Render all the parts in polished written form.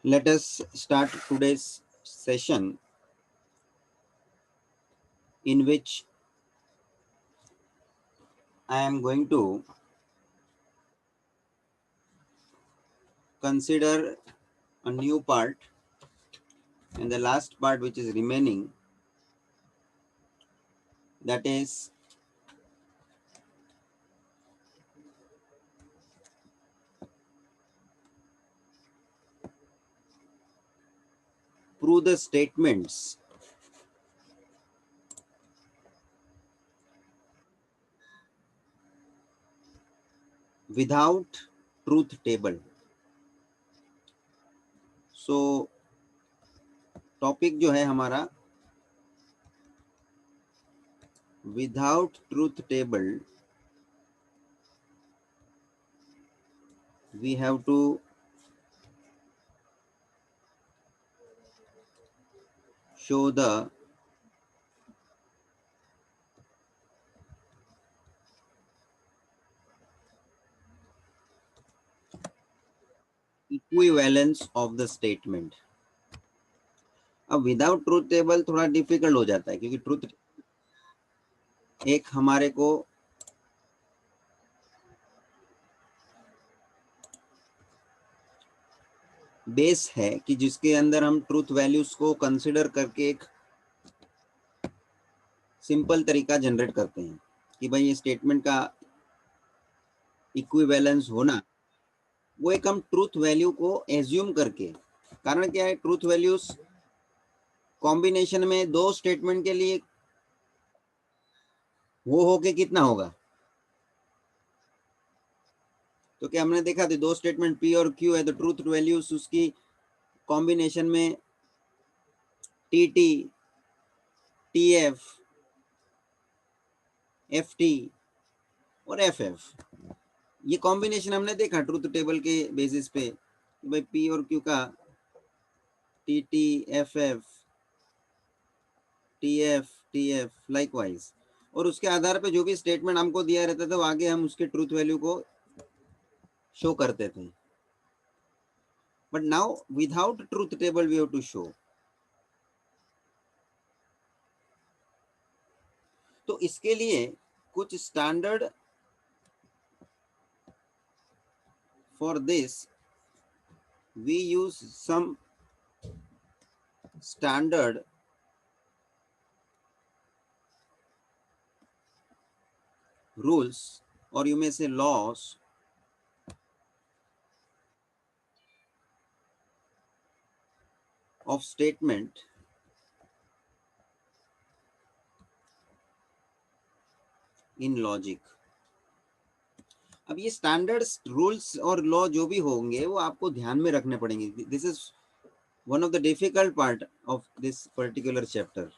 Let us start today's session in which I am going to consider a new part, and the last part which is remaining, that is prove the statements without truth table. So topic जो है हमारा without truth table we have to show the equivalence of the statement. अब विदाउट truth टेबल थोड़ा difficult हो जाता है क्योंकि ट्रूथ एक हमारे को बेस है कि जिसके अंदर हम ट्रूथ वैल्यूज को कंसिडर करके एक सिंपल तरीका जनरेट करते हैं कि भाई ये स्टेटमेंट का इक्विवेलेंस होना, वो एक हम ट्रूथ वैल्यू को एज्यूम करके. कारण क्या है, ट्रूथ वैल्यूज कॉम्बिनेशन में दो स्टेटमेंट के लिए वो होके कितना होगा. तो क्या हमने देखा था दो स्टेटमेंट पी और क्यू है तो ट्रूथ वैल्यूज उसकी कॉम्बिनेशन में T T T F F T और एफ एफ, ये कॉम्बिनेशन हमने देखा ट्रूथ टेबल के बेसिस पे कि भाई पी और क्यू का T T F F T F likewise, और उसके आधार पे जो भी स्टेटमेंट हमको दिया रहता था वो आगे हम उसके ट्रूथ वैल्यू को शो करते थे. But now without truth table we have to show. तो इसके लिए कुछ standard for this we use some standard rules, or you may say laws, of statement in logic. अब ये स्टैंडर्ड्स रूल्स और लॉ जो भी होंगे वो आपको ध्यान में रखने पड़ेंगे. This is one of the difficult part of this particular chapter,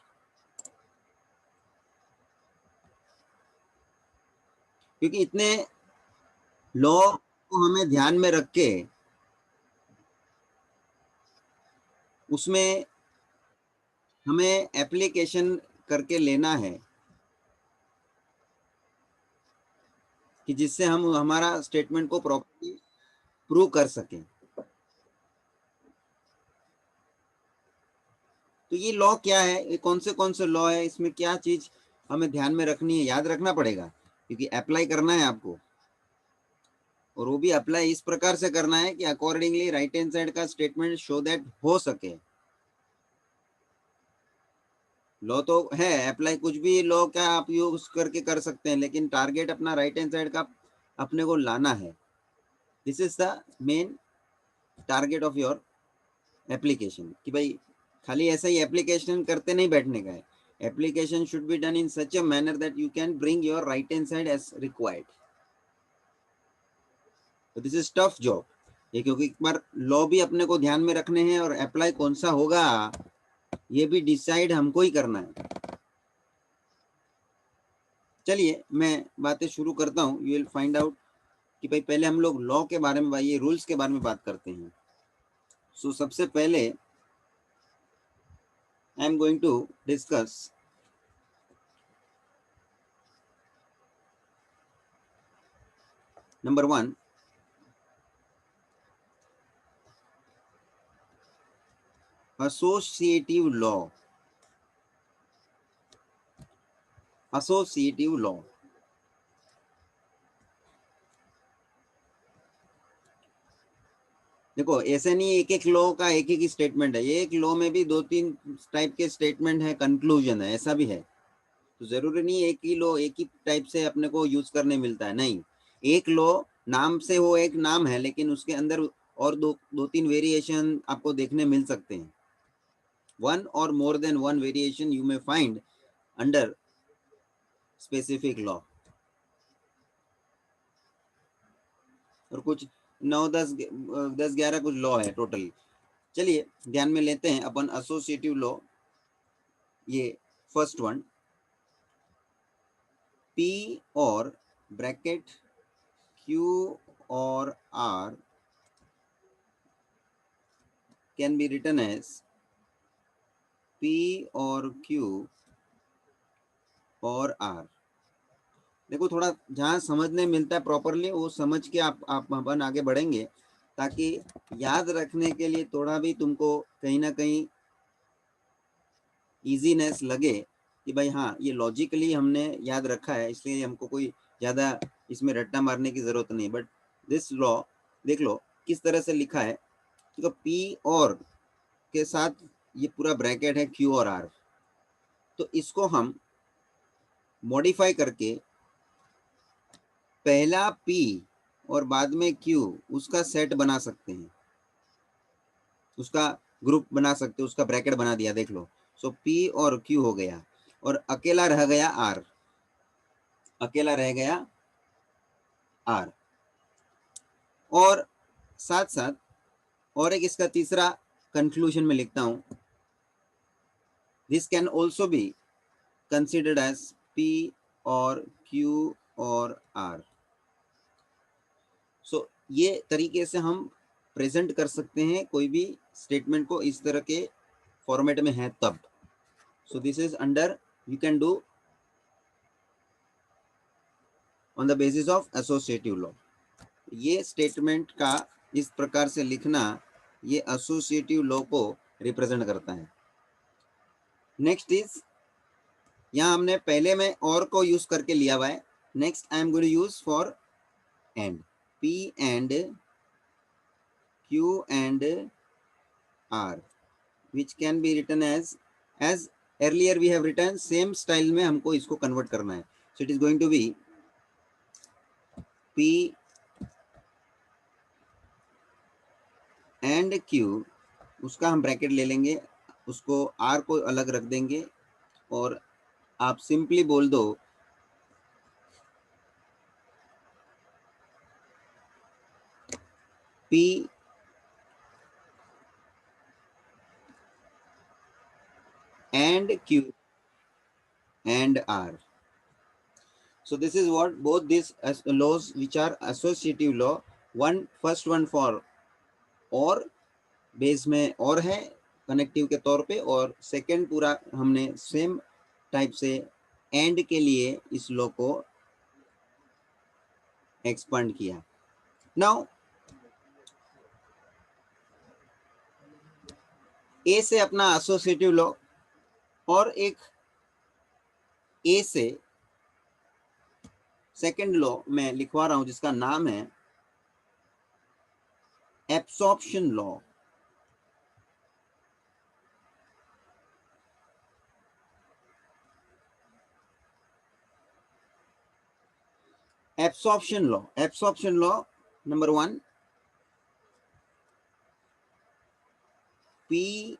क्योंकि इतने लॉ को हमें ध्यान में रख के उसमें हमें एप्लीकेशन करके लेना है कि जिससे हम हमारा स्टेटमेंट को प्रॉपर्ली प्रूव कर सकें. तो ये लॉ क्या है, ये कौन से लॉ है, इसमें क्या चीज हमें ध्यान में रखनी है, याद रखना पड़ेगा क्योंकि अप्लाई करना है आपको. और वो भी अप्लाई इस प्रकार से करना है कि अकॉर्डिंगली राइट हैंड साइड का स्टेटमेंट शो दैट हो सके. लॉ तो है, अप्लाई कुछ भी लॉ क्या आप यूज करके कर सकते हैं, लेकिन टारगेट अपना राइट हैंड साइड का अपने को लाना है. This is the main target of your application कि भाई खाली ऐसा ही एप्लीकेशन करते नहीं बैठने का है. Application should be done in such a manner that you can bring your right hand side as required. तो दिस इज टफ जॉब ये, क्योंकि एक बार लॉ भी अपने को ध्यान में रखने हैं और अप्लाई कौन सा होगा ये भी डिसाइड हमको ही करना है. चलिए मैं बातें शुरू करता हूँ. यू विल फाइंड आउट कि भाई पहले हम लोग लॉ के बारे में, ये रूल्स के बारे में बात करते हैं. सो सबसे पहले I am going to discuss number 1, associative law, associative law. देखो ऐसे नहीं एक एक लॉ का एक ही स्टेटमेंट है, एक लॉ में भी 2-3 टाइप के स्टेटमेंट है, कंक्लूजन है, ऐसा भी है। तो जरूरी नहीं एक ही लॉ एक ही टाइप से अपने को यूज करने मिलता है, नहीं। एक लॉ नाम से वो एक नाम है, लेकिन उसके अंदर और दो तीन वेरिएशन आपको देखने मिल सकते हैं। वन और more than one variation you may find under specific law. और कुछ 9-10 10-11 कुछ लॉ है टोटल। चलिए ध्यान में लेते हैं अपन एसोसिएटिव लॉ। ये first one, P or bracket Q or R can be written as P or Q or R. देखो थोड़ा जहाँ समझने मिलता है प्रॉपरली वो समझ के आप अपन आगे बढ़ेंगे, ताकि याद रखने के लिए थोड़ा भी तुमको कहीं ना कहीं इजीनेस लगे कि भाई हाँ ये लॉजिकली हमने याद रखा है, इसलिए हमको कोई ज़्यादा इसमें रट्टा मारने की ज़रूरत नहीं। बट दिस लॉ देख लो किस तरह से लिखा है। तो पी और के साथ ये पूरा ब्रैकेट है क्यू और आर, तो इसको हम मॉडिफाई करके पहला पी और बाद में क्यू उसका सेट बना सकते हैं, उसका ग्रुप बना सकते हो, उसका ब्रैकेट बना दिया देख लो। सो पी और क्यू हो गया और अकेला रह गया आर, अकेला रह गया आर। और साथ साथ और एक इसका तीसरा कंक्लूजन में लिखता हूं, this can also be considered as P or Q or R. So ये तरीके से हम प्रेजेंट कर सकते हैं कोई भी स्टेटमेंट को इस तरह के फॉर्मेट में है तब। So this is under you can do on the basis of associative law. ये स्टेटमेंट का इस प्रकार से लिखना ये एसोसिएटिव लॉ को रिप्रेजेंट करता है। नेक्स्ट इज, यहाँ हमने पहले में और को यूज करके लिया हुआ है, next I am going to use for and, P and Q and R which can be written as earlier we have written, same style में हमको इसको convert करना है। So it is going to be P and Q, उसका हम bracket ले लेंगे, उसको R को अलग रख देंगे और आप सिंपली बोल दो P and Q and R. So this is what both these laws which are associative law, one first one for और बेस में और है कनेक्टिव के तौर पे, और सेकंड पूरा हमने सेम टाइप से एंड के लिए इस लॉ को एक्सपांड किया। नाउ ए से अपना एसोसिएटिव लॉ और एक ए से सेकंड लॉ मैं लिखवा रहा हूं जिसका नाम है absorption law. Absorption law, absorption law number 1, P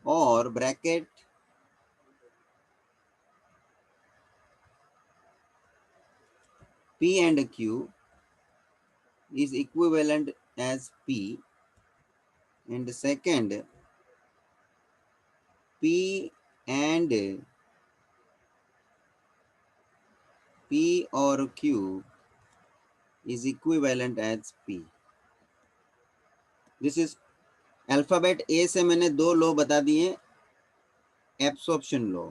or bracket P and Q is equivalent as P, and second P and P or Q is equivalent as P. This is alphabet ए से मैंने दो law बता दिए, absorption law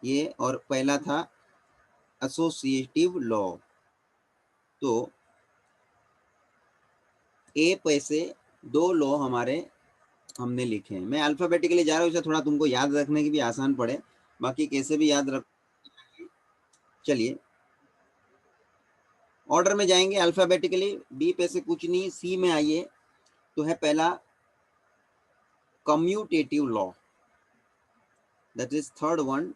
ये और पहला था associative law. तो ए पे से दो लॉ हमारे हमने लिखे हैं। मैं अल्फाबेटिकली जा रहा हूँ, इसे थोड़ा तुमको याद रखने की भी आसान पड़े, बाकी कैसे भी याद रख। चलिए ऑर्डर में जाएंगे अल्फाबेटिकली, डी पे से कुछ नहीं, सी में आइए। तो है पहला commutative law, that is third one,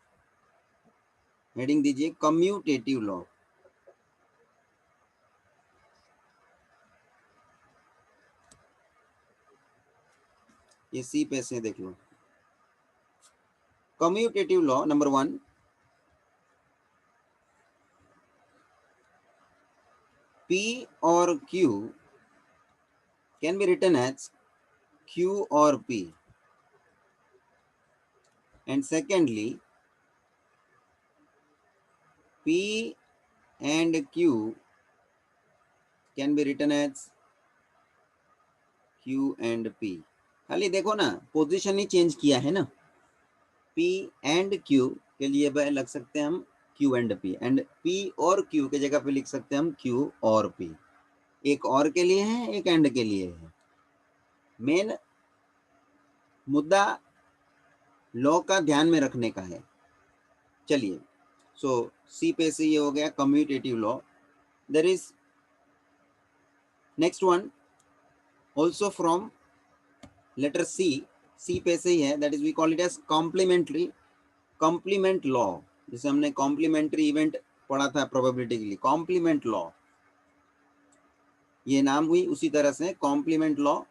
heading दीजिए कम्यूटेटिव लॉ। ये सी पे से देख लो। Commutative law number 1, P or Q can be written as Q or P. And secondly, P and Q can be written as Q and P. खाली देखो ना, position ही change किया है ना। P and Q के लिए लग सकते हैं हम Q and P, and P or Q के जगह पे लिख सकते हैं हम Q और P। एक और के लिए है, एक एंड के लिए है। मेन मुद्दा लॉ का ध्यान में रखने का है। चलिए, सो सी पे से ये हो गया commutative law. There is next one also from letter C, C पे से ही है, that is we call it as complement law. जैसे हमने कॉम्प्लीमेंट्री इवेंट पढ़ा था प्रोबेबिलिटी के लिए, कॉम्प्लीमेंट लॉ ये नाम हुई, उसी तरह से कॉम्प्लीमेंट लॉ।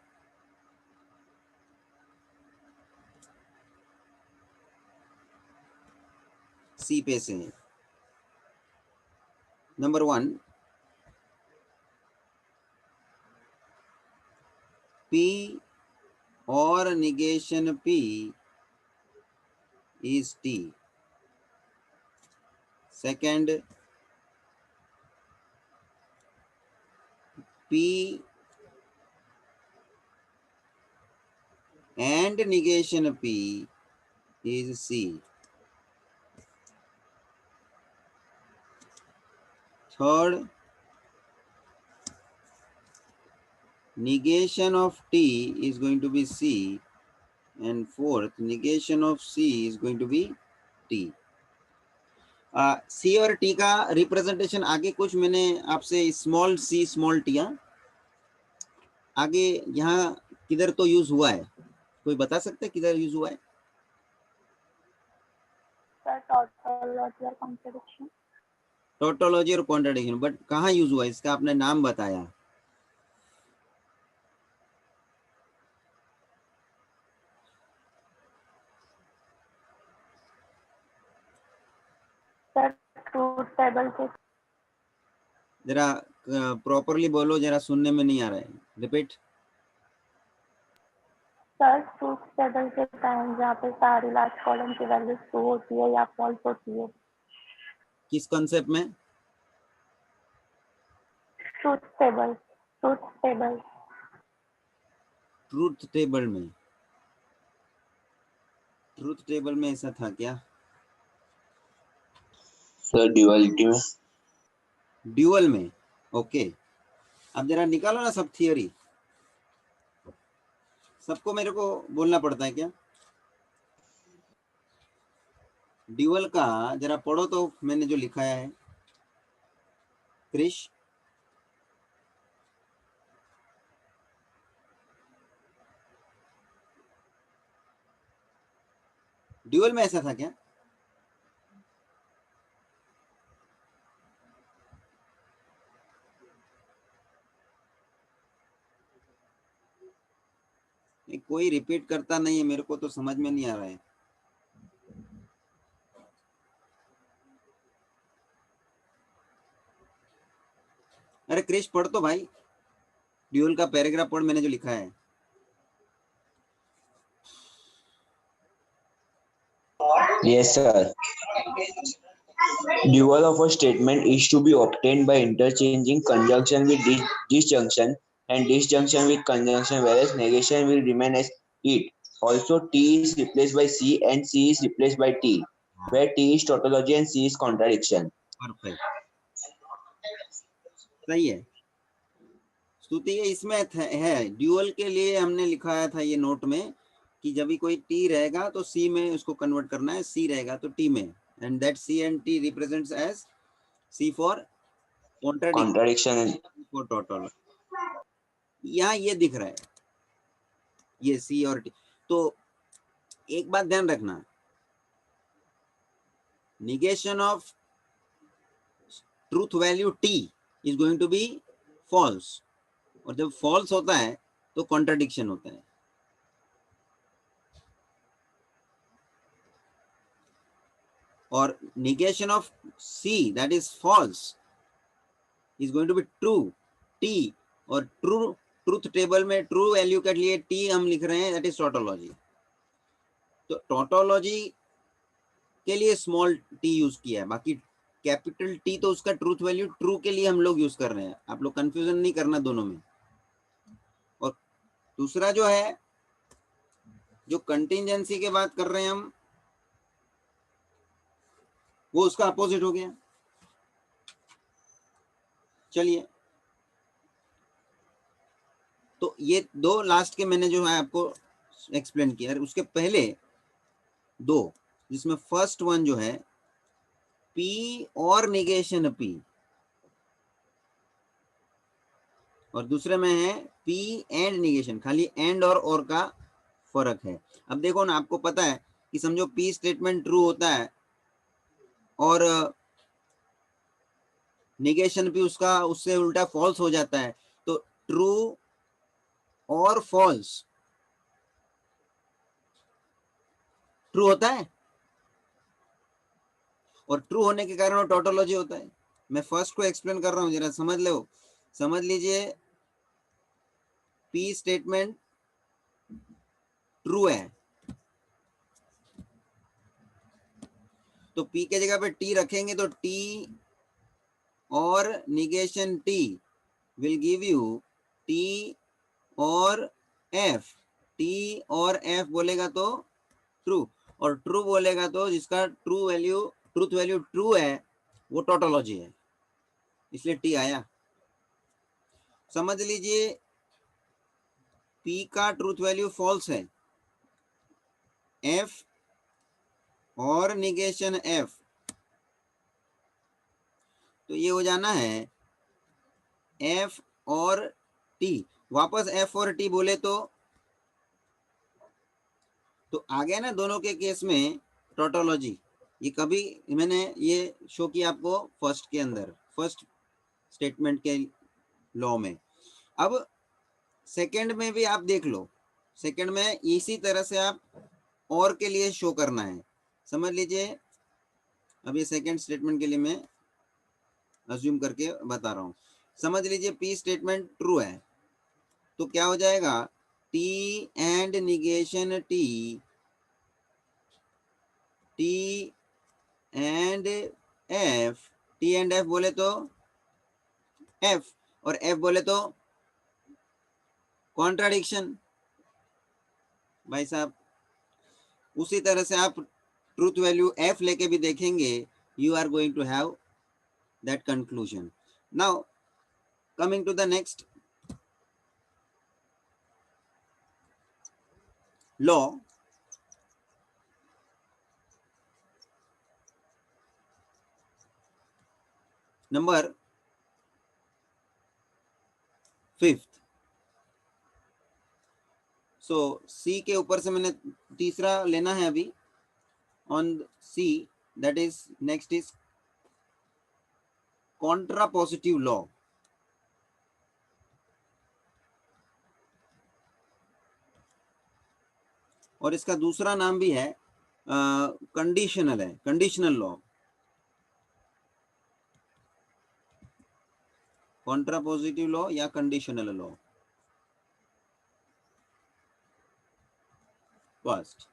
सी पे से है। Number 1, P or negation P is T. Second, P and negation P is C. Third, negation of T is going to be C, and fourth, negation of C is going to be T. सी और T का representation आगे कुछ मैंने आपसे small C small T आगे यहाँ किधर तो यूज हुआ है, कोई बता सकते है किधर यूज हुआ है? टोटोलॉजी और कॉन्ट्रडिक्शन, बट कहाँ यूज हुआ है इसका आपने नाम बताया। ट्रूथ टेबल के जरा प्रॉपरली बोलो, जरा सुनने में नहीं आ रहा है, रिपीट। सर ट्रूथ टेबल के टाइम जहाँ पे सारी लास्ट कॉलम की वैल्यू ट्रू होती है या फॉल्स होती है। किस कॉन्सेप्ट में? Truth table, truth table. Truth table में, ट्रूथ टेबल में ऐसा था क्या सर? ड्यूअलिटी में। ड्यूअल में, ओके। अब जरा निकालो ना सब थियोरी, सबको मेरे को बोलना पड़ता है क्या? ड्यूअल का जरा पढ़ो तो, मैंने जो लिखाया है। क्रिश, ड्यूअल में ऐसा था क्या? कोई रिपीट करता नहीं है, मेरे को तो समझ में नहीं आ रहा है। अरे क्रिश पढ़ तो भाई, ड्यूअल का पैराग्राफ पढ़, मैंने जो लिखा है। Yes, sir. Dual of a statement is to be obtained by interchanging conjunction with disjunction and disjunction with conjunction, whereas negation will remain as it. Also, T is replaced by C and C is replaced by T, where T is tautology and C is contradiction. Perfect, सही है। स्तुति ये इसमें है dual के लिए हमने लिखाया था ये नोट में कि जब भी कोई टी रहेगा तो सी में उसको कन्वर्ट करना है, सी रहेगा तो टी में, and that C and T represents as C for Contradiction. For total. यहाँ ये दिख रहा है ये सी और टी। तो एक बात ध्यान रखना, negation of truth value t is going to be false, और जब false होता है तो contradiction होता है। और negation of c that is false is going to be true t, और true ट्रूथ टेबल में ट्रू वैल्यू के लिए t हम लिख रहे हैं, दैट इज टोटोलॉजी। तो टोटोलॉजी के लिए स्मॉल टी यूज किया है, बाकी कैपिटल टी तो उसका ट्रूथ वैल्यू ट्रू के लिए हम लोग यूज कर रहे हैं। आप लोग कंफ्यूजन नहीं करना दोनों में। और दूसरा जो है, जो कंटिंजेंसी की बात कर रहे हैं हम, वो उसका अपोजिट हो गया। चलिए, तो ये दो लास्ट के मैंने जो है आपको एक्सप्लेन किया। उसके पहले दो, जिसमें फर्स्ट वन जो है P और निगेशन P, और दूसरे में है P एंड निगेशन, खाली एंड और का फर्क है। अब देखो ना, आपको पता है कि समझो P स्टेटमेंट ट्रू होता है और निगेशन P उसका उससे उल्टा फॉल्स हो जाता है, तो ट्रू और फॉल्स ट्रू होता है, और ट्रू होने के कारण वो टोटोलॉजी होता है। मैं फर्स्ट को एक्सप्लेन कर रहा हूं, जरा समझ लो। समझ लीजिए P स्टेटमेंट ट्रू है, तो P के जगह पे T रखेंगे तो T और negation T will give you T or F। T or F बोलेगा तो ट्रू, और ट्रू बोलेगा तो जिसका true value truth value true है वो टोटोलॉजी है, इसलिए T आया। समझ लीजिए P का ट्रूथ वैल्यू फॉल्स है, F और निगेशन F, तो ये हो जाना है F और T। वापस F और T बोले तो आ गया ना दोनों के केस में टोटोलॉजी। ये कभी मैंने ये शो किया आपको फर्स्ट के अंदर, फर्स्ट स्टेटमेंट के लॉ में। अब सेकंड में भी आप देख लो, सेकंड में इसी तरह से आप और के लिए शो करना है। समझ लीजिए, अब ये सेकंड स्टेटमेंट के लिए मैं अज्यूम करके बता रहा हूँ। समझ लीजिए P स्टेटमेंट ट्रू है, तो क्या हो जाएगा, T and negation T, T and F, T and F बोले तो F, और F बोले तो कॉन्ट्राडिक्शन। भाई साहब, उसी तरह से आप ट्रूथ वैल्यू F लेके भी देखेंगे, you are going to have that conclusion. Now coming to the next law, number 5th। so C के ऊपर से मैंने तीसरा लेना है अभी on C, that is next is contrapositive law। और इसका दूसरा नाम भी है कंडीशनल है, कंडीशनल लॉ। कॉन्ट्रापोजिटिव लॉ या conditional law. First,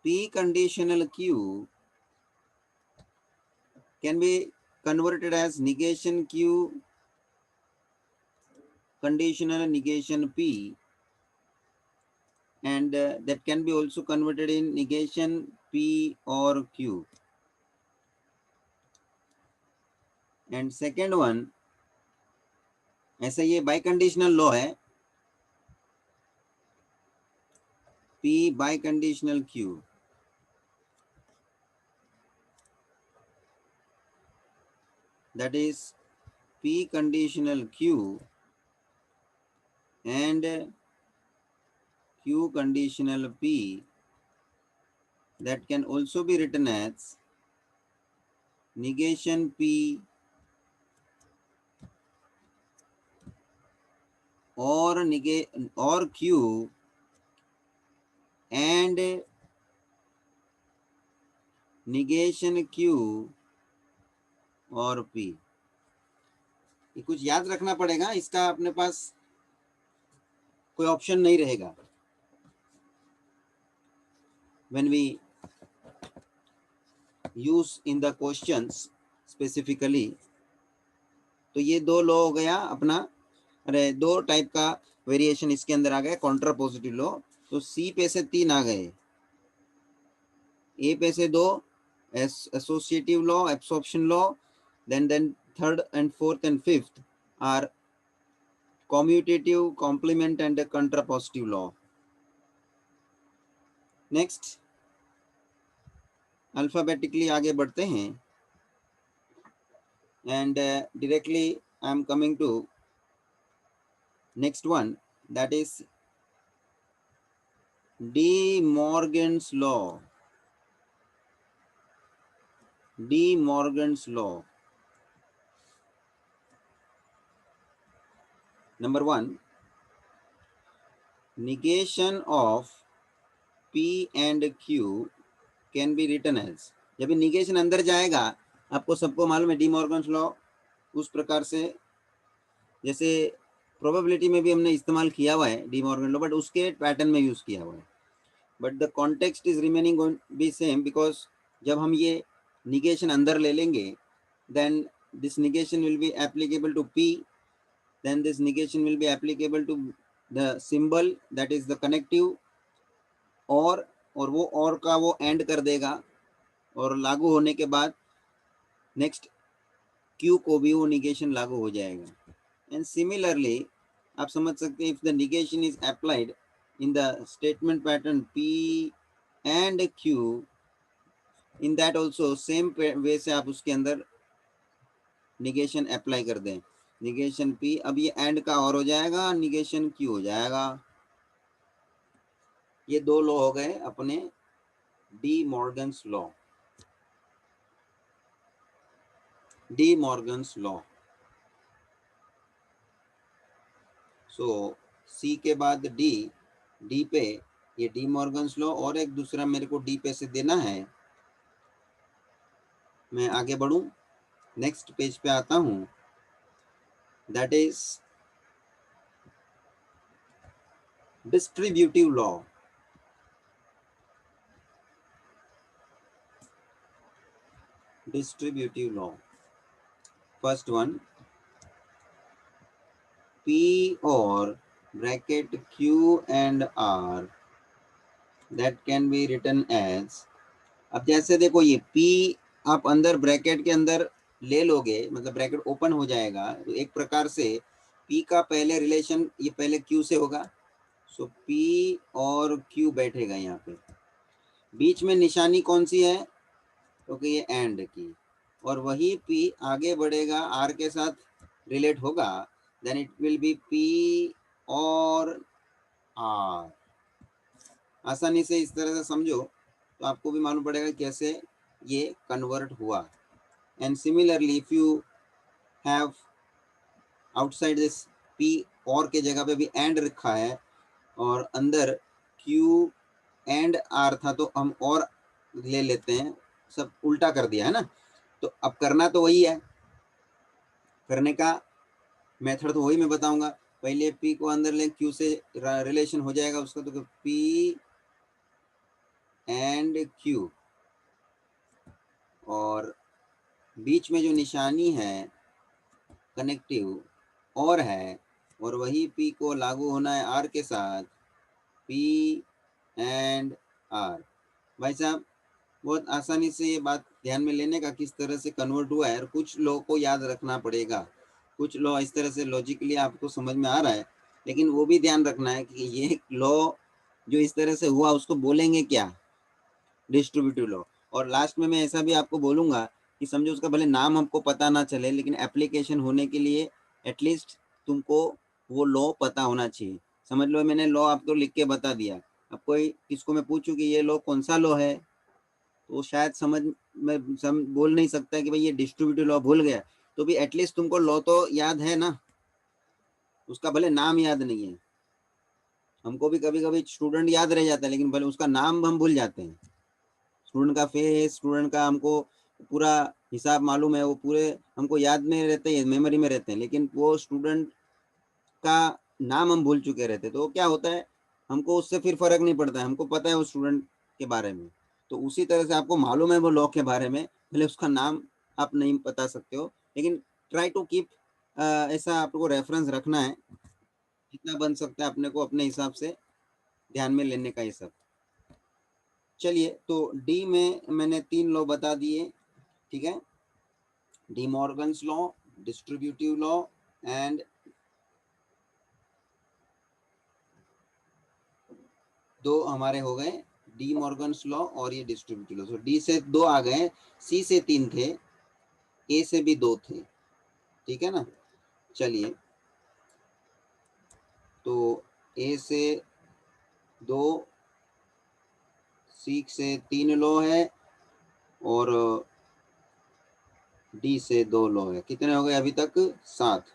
P conditional Q can be converted as negation Q conditional negation P, and that can be also converted in negation P or Q. And second one, ऐसा ये by conditional law है, P by conditional Q, that is P conditional Q and Q conditional P, that can also be written as negation P or Q and negation Q or P। ये कुछ याद रखना पड़ेगा, इसका अपने पास कोई option नहीं रहेगा when we use in the questions specifically। तो ये दो लॉ हो गया अपना, अरे दो टाइप का वेरिएशन इसके अंदर आ गए, कॉन्ट्रापोजिटिव लॉ। तो सी पे से 3 आ गए, ए पे से 2 associative law, absorption law, then third and fourth and fifth are commutative, complement and contrapositive law. Next alphabetically आगे बढ़ते हैं and directly I am coming to next one, that is De Morgan's law. De Morgan's law. Number 1, negation of P and Q can be written as, जब negation अंदर जाएगा, आपको सबको मालूम है डी मॉर्गन्स लॉ उस प्रकार से, जैसे प्रोबेबिलिटी में भी हमने इस्तेमाल किया हुआ है डी मॉर्गन लॉ, बट उसके पैटर्न में यूज किया हुआ है, but the context is remaining be same, because जब हम ये निगेशन अंदर ले लेंगे, then this negation will be applicable to P, then this negation will be applicable to the symbol that is the connective, और वो और का वो एंड कर देगा, और लागू होने के बाद नेक्स्ट Q को भी वो निगेशन लागू हो जाएगा। एंड सिमिलरली आप समझ सकते हैं, if the negation is applied in the statement pattern P and Q, in that also same way से आप उसके अंदर निगेशन अप्लाई कर दें, निगेशन P, अब ये एंड का और हो जाएगा, निगेशन Q हो जाएगा। ये दो लॉ हो गए अपने De Morgan's law. De Morgan's law, so C के बाद डी, डी पे ये डी मॉर्गन्स लॉ, और एक दूसरा मेरे को डी पे से देना है। मैं आगे बढ़ूं, नेक्स्ट पेज पे आता हूं, that is distributive law. Distributive law, first one, P or bracket Q and R, that can be written as, अब जैसे देखो ये P आप अंदर ब्रैकेट के अंदर ले लोगे, मतलब ब्रैकेट ओपन हो जाएगा, तो एक प्रकार से P का पहले रिलेशन ये पहले Q से होगा, सो P और Q बैठेगा यहाँ पे, बीच में निशानी कौन सी है, क्योंकि ये एंड की, और वही P आगे बढ़ेगा R के साथ रिलेट होगा, then it will be P और R। आसानी से इस तरह से समझो तो आपको भी मालूम पड़ेगा कैसे ये कन्वर्ट हुआ। And similarly if you have outside this P और के जगह पे भी एंड रखा है, और अंदर Q एंड R था, तो हम और ले लेते हैं, सब उल्टा कर दिया है ना। तो अब करना तो वही है, करने का मेथड तो वही मैं बताऊंगा। पहले P को अंदर लें, Q से रिलेशन हो जाएगा उसका, तो P एंड Q, और बीच में जो निशानी है कनेक्टिव और है, और वही P को लागू होना है R के साथ, P एंड R। भाई साहब बहुत आसानी से ये बात ध्यान में लेने का किस तरह से कन्वर्ट हुआ है, और कुछ लोगों को याद रखना पड़ेगा। कुछ लॉ इस तरह से लॉजिकली आपको समझ में आ रहा है, लेकिन वो भी ध्यान रखना है कि ये लॉ जो इस तरह से हुआ उसको बोलेंगे क्या, डिस्ट्रीब्यूटिव लॉ। और लास्ट में मैं ऐसा भी आपको बोलूँगा कि समझो उसका भले नाम हमको पता ना चले, लेकिन एप्लीकेशन होने के लिए एटलीस्ट तुमको वो लॉ पता होना चाहिए। समझ लो मैंने लॉ आपको लिख के बता दिया, अब कोई किसको मैं पूछूं कि ये लॉ कौन सा लॉ है, तो शायद बोल नहीं सकता कि भाई ये डिस्ट्रीब्यूटिव लॉ भूल गया, तो भी एटलीस्ट तुमको लॉ तो याद है ना, उसका भले नाम याद नहीं है। हमको भी कभी कभी स्टूडेंट याद रह जाता है, लेकिन भले उसका नाम हम भूल जाते हैं। स्टूडेंट का फेस, स्टूडेंट का हमको पूरा हिसाब मालूम है, वो पूरे हमको याद में रहते हैं, मेमोरी में रहते हैं, लेकिन वो स्टूडेंट का नाम हम भूल चुके रहते, तो क्या होता है हमको उससे फिर फर्क नहीं पड़ता है, हमको पता है वो स्टूडेंट के बारे में। तो उसी तरह से आपको मालूम है वो लॉ के बारे में, भले उसका नाम आप नहीं बता सकते हो, लेकिन ट्राई टू कीप ऐसा आपको रेफरेंस रखना है, जितना बन सकता है अपने को अपने हिसाब से ध्यान में लेने का ये सब। चलिए, तो डी में मैंने 3 लॉ बता दिए, ठीक है, D Morgan's law, distributive law and दो हमारे हो गए, डी मॉर्गन्स लॉ और ये डिस्ट्रीब्यूटिव लॉ। तो डी से 2 आ गए, सी से 3 थे, ए से भी 2 थे, ठीक है ना। चलिए, तो ए से 2, सी से 3 लॉ है और डी से 2 लॉ है। कितने हो गए अभी तक? 7।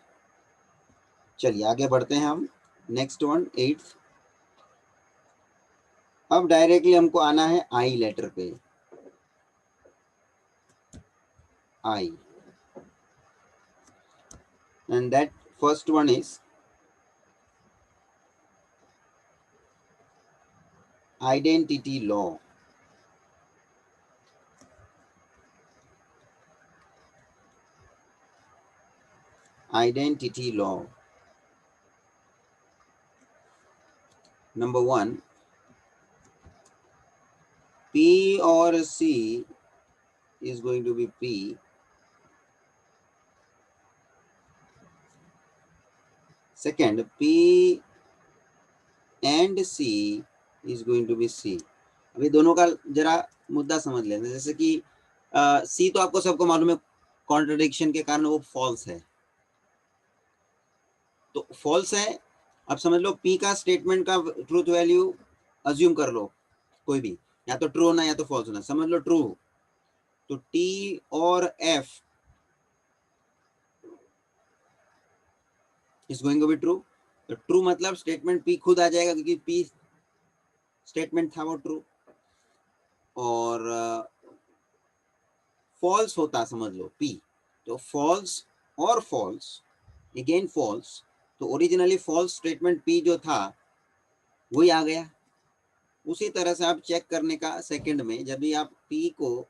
चलिए आगे बढ़ते हैं हम, नेक्स्ट वन 8th। अब डायरेक्टली हमको आना है आई लेटर पे, I, and that first one is identity law. Identity law. Number 1, P or C is going to be P. Second, P and C is going to be C. अभी दोनों का जरा मुद्दा समझ लेते हैं। जैसे कि C तो आपको सबको मालूम है, कॉन्ट्रडिक्शन के कारण वो फॉल्स है, तो फॉल्स है। अब समझ लो P का स्टेटमेंट का ट्रूथ वैल्यू अज्यूम कर लो, कोई भी, या तो ट्रू होना या तो फॉल्स होना। समझ लो ट्रू, तो T or F is going to be true. तो ट्रू मतलब स्टेटमेंट P खुद आ जाएगा, क्योंकि P स्टेटमेंट था वो ट्रू। और फॉल्स होता समझ लो P, तो फॉल्स और फॉल्स अगेन फॉल्स, तो ओरिजिनली फॉल्स स्टेटमेंट P जो था वही आ गया। उसी तरह से आप चेक करने का सेकंड में, जब भी आप P को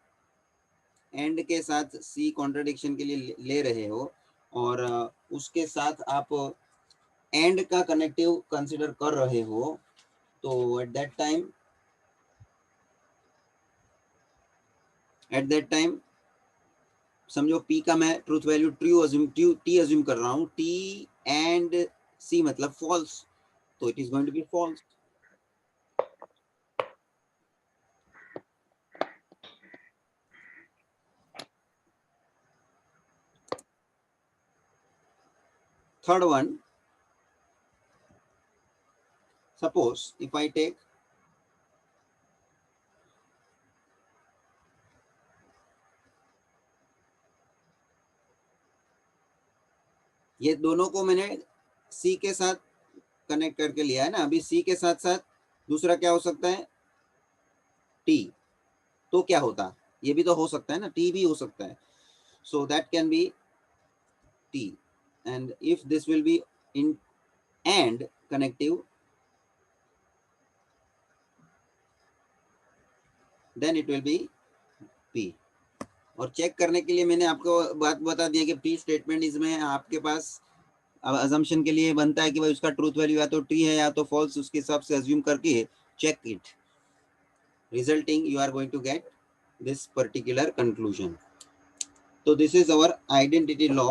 एंड के साथ C कॉन्ट्रडिक्शन के लिए ले रहे हो और उसके साथ आप एंड का कनेक्टिव कंसिडर कर रहे हो, तो एट दैट टाइम समझो P का मैं ट्रूथ वैल्यू T अज्यूम कर रहा हूँ, T एंड C मतलब फॉल्स, तो it is going to be false. Third one, suppose if I take ये दोनों को मैंने C के साथ कनेक्ट करके लिया है ना, अभी C के साथ साथ दूसरा क्या हो सकता है? T, तो क्या होता? ये भी तो हो सकता है ना, T भी हो सकता है, so that can be T, and if this will be in and connective, then it will be P। और चेक करने के लिए मैंने आपको बात बता दिया कि P स्टेटमेंट इसमें आपके पास अब अजम्पशन के लिए बनता है कि भाई उसका ट्रूथ वैल्यू या तो T है या तो फॉल्स, उसके हिसाब से अज्यूम करके check it, resulting you are going to get this particular conclusion. तो this is our identity law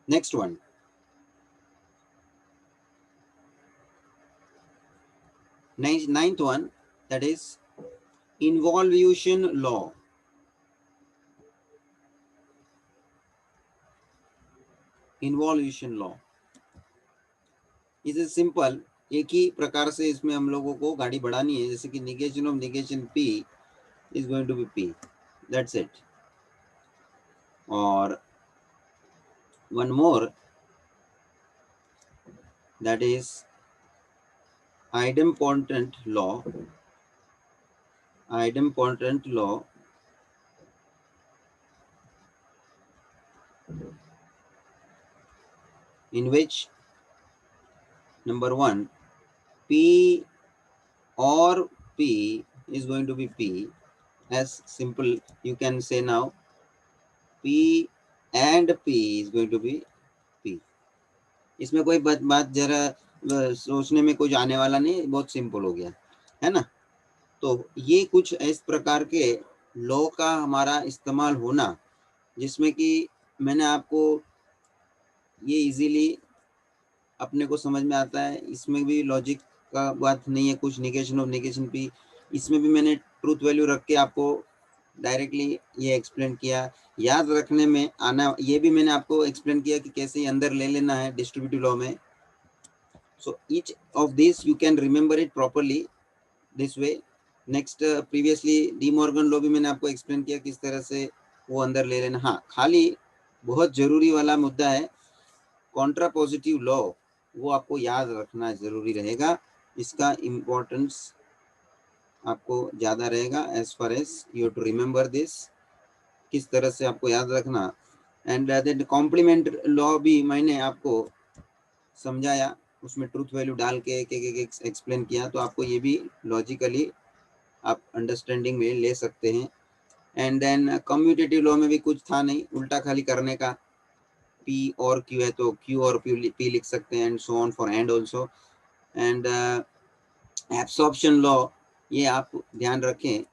Next one, ninth one, that is involution law. Involution law is simple, एक ही प्रकार से इसमें हम लोगों को गाड़ी बढ़ानी है, जैसे कि negation of negation P is going to be P, that's it. और one more, that is idempotent law. Idempotent law in which number one, P or P is going to be P. As simple you can say now, P and P is going to be P. इसमें कोई बात जरा सोचने में कुछ आने वाला नहीं, बहुत सिंपल हो गया है ना। तो ये कुछ इस प्रकार के लॉ का हमारा इस्तेमाल होना, जिसमें कि मैंने आपको ये इजीली अपने को समझ में आता है। इसमें भी लॉजिक का बात नहीं है कुछ, निगेशन ऑफ निगेशन P, इसमें भी मैंने ट्रूथ वैल्यू रख के आपको डायरेक्टली ये एक्सप्लेन किया। याद रखने में आना, ये भी मैंने आपको एक्सप्लेन किया कि कैसे अंदर ले लेना है डिस्ट्रीब्यूटिव लॉ में। So each of this you can remember it properly this way. Next previously D Morgan law भी मैंने आपको एक्सप्लेन किया किस तरह से वो अंदर ले लेना। हाँ, खाली बहुत जरूरी वाला मुद्दा है कॉन्ट्रापोजिटिव लॉ, वो आपको याद रखना जरूरी रहेगा, इसका इम्पोर्टेंस आपको ज़्यादा रहेगा as far as you to remember this, किस तरह से आपको याद रखना। एंड दैट कॉम्प्लीमेंट लॉ भी मैंने आपको समझाया, उसमें ट्रूथ वैल्यू डाल के एक एक्सप्लेन किया, तो आपको ये भी लॉजिकली आप अंडरस्टैंडिंग में ले सकते हैं। एंड देन कम्यूटेटिव लॉ में भी कुछ था नहीं, उल्टा खाली करने का, P और Q है तो Q और P लिख सकते हैं, and so on for and also. And absorption law, ये आप ध्यान रखें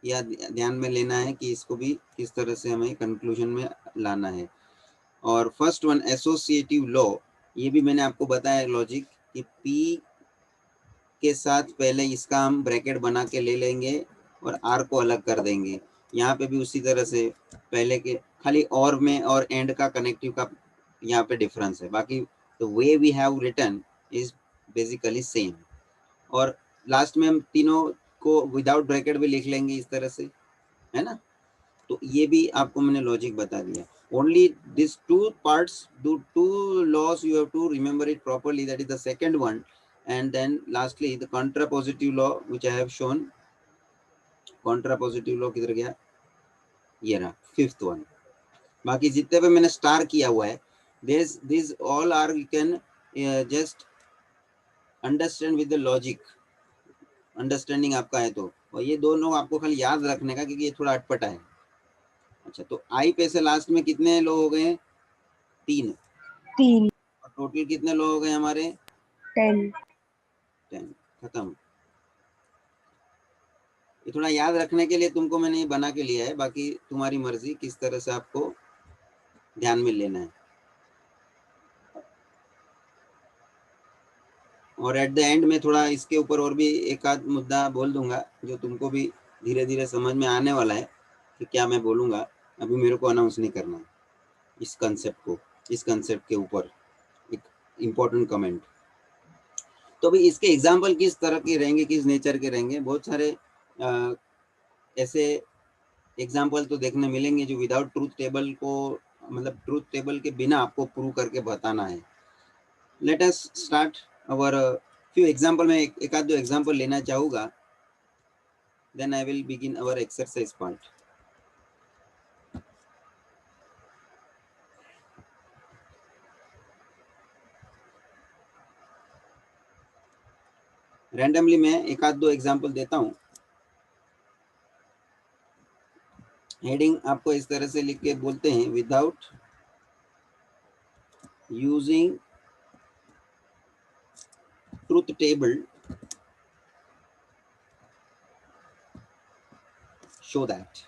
या ध्यान में लेना है कि इसको भी किस तरह से हमें कंक्लूजन में लाना है। और फर्स्ट वन एसोसिएटिव लॉ, ये भी मैंने आपको बताया लॉजिक कि P के साथ पहले इसका हम ब्रैकेट बना के ले लेंगे और R को अलग कर देंगे। यहाँ पे भी उसी तरह से पहले के खाली और में और एंड का कनेक्टिव का यहाँ पे डिफरेंस है, बाकी the way we have written is basically same. और लास्ट में हम तीनों को विदाउट ब्रैकेट भी लिख लेंगे इस तरह से, है ना। तो ये भी आपको मैंने लॉजिक बता दिया। Only this two parts, two laws you have to remember it properly, that is the second one. And then lastly the contrapositive law which I have shown. contrapositive law किधर गया, ये रहा फिफ्थ वन। बाकी जितने पे मैंने star किया हुआ है, these all are you can just understand with the logic, understanding आपका है तो, और ये दोनों आपको खाली याद रखने का क्योंकि ये थोड़ा अटपटा है। अच्छा, तो आई पे से लास्ट में कितने लो हो गए, 3, और टोटल कितने लो हो गए हमारे 10। खत्म। ये थोड़ा याद रखने के लिए तुमको मैंने ये बना के लिया है, बाकी तुम्हारी मर्जी किस तरह से आपको ध्यान में लेना है। और एट द एंड में थोड़ा इसके ऊपर और भी एक आध मुद्दा बोल दूंगा जो तुमको भी धीरे धीरे समझ में आने वाला है कि क्या मैं बोलूँगा। अभी मेरे को अनाउंस नहीं करना है इस कंसेप्ट को, इस कंसेप्ट के ऊपर एक इम्पोर्टेंट कमेंट। तो भी इसके एग्जाम्पल किस तरह के रहेंगे, किस नेचर के रहेंगे, बहुत सारे ऐसे एग्जाम्पल तो देखने मिलेंगे जो विदाउट ट्रूथ टेबल को, मतलब ट्रूथ टेबल के बिना आपको प्रूव करके बताना है। Let us start our few example. में एक आध दो एग्जाम्पल लेना चाहूँगा, then I will begin our exercise part. Randomly मैं एक आध दो एग्जाम्पल देता हूँ। हेडिंग आपको इस तरह से लिख के बोलते हैं, without using truth table show that,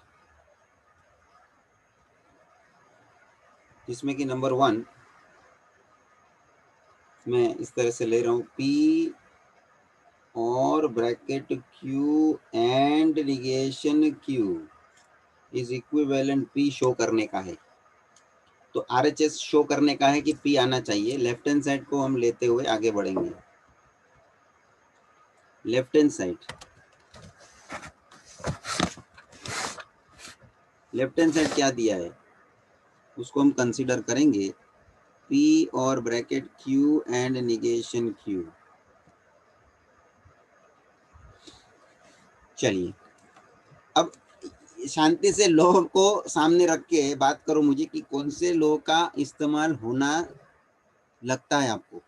जिसमें कि नंबर 1 मैं इस तरह से ले रहा हूँ, P or bracket Q and negation Q is equivalent P show करने का है, तो RHS शो करने का है कि P आना चाहिए। लेफ्ट हैंड साइड को हम लेते हुए आगे बढ़ेंगे। Left hand side, left hand side क्या दिया है उसको हम कंसीडर करेंगे, P or bracket Q and negation Q। चलिए अब शांति से लॉ को सामने रख के बात करो मुझे कि कौन से लॉ का इस्तेमाल होना लगता है आपको।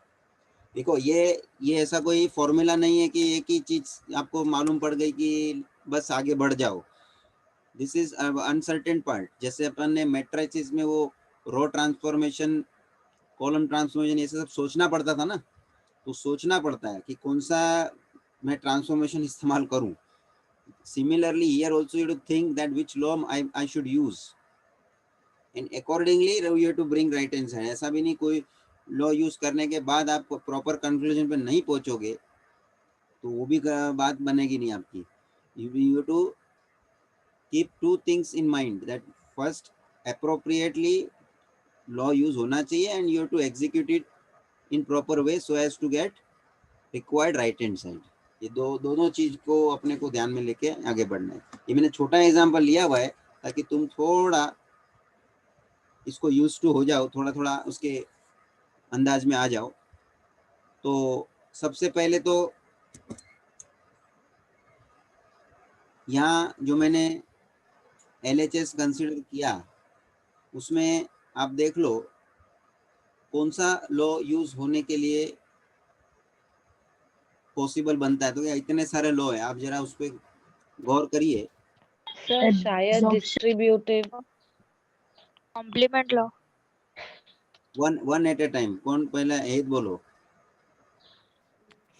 देखो ये ऐसा कोई फॉर्मूला नहीं है कि एक ही चीज आपको मालूम पड़ गई कि बस आगे बढ़ जाओ। This is uncertain part. जैसे अपन ने मैट्रिसेस में वो रो ट्रांसफॉर्मेशन, कॉलम ट्रांसफॉर्मेशन, ये सब सोचना पड़ता था ना, तो सोचना पड़ता है कि कौन सा मैं ट्रांसफॉर्मेशन इस्तेमाल करूं। Similarly, here also you have to think that which law I should use, and accordingly you have to bring right hand side. ऐसा भी नहीं कोई लॉ यूज करने के बाद आप प्रॉपर कंक्लूजन पे नहीं पहुंचोगे तो वो भी बात बनेगी नहीं आपकी। You have to keep two things in mind, that first appropriately law use होना चाहिए and you have to execute it in proper way so as to get required right hand side। ये दोनों चीज को अपने को ध्यान में लेके आगे बढ़ना है। ये मैंने छोटा एग्जांपल लिया हुआ है ताकि तुम थोड़ा इसको यूज टू हो जाओ, थोड़ा थोड़ा उसके अंदाज में आ जाओ। तो सबसे पहले तो यहाँ जो मैंने LHS कंसिडर किया उसमें आप देख लो कौन सा लॉ यूज होने के लिए पॉसिबल बनता है। तो क्या इतने सारे लॉ है, आप जरा उस पर गौर करिए। सर शायद distributive complement law. One at a time. कौन पहला एक बोलो।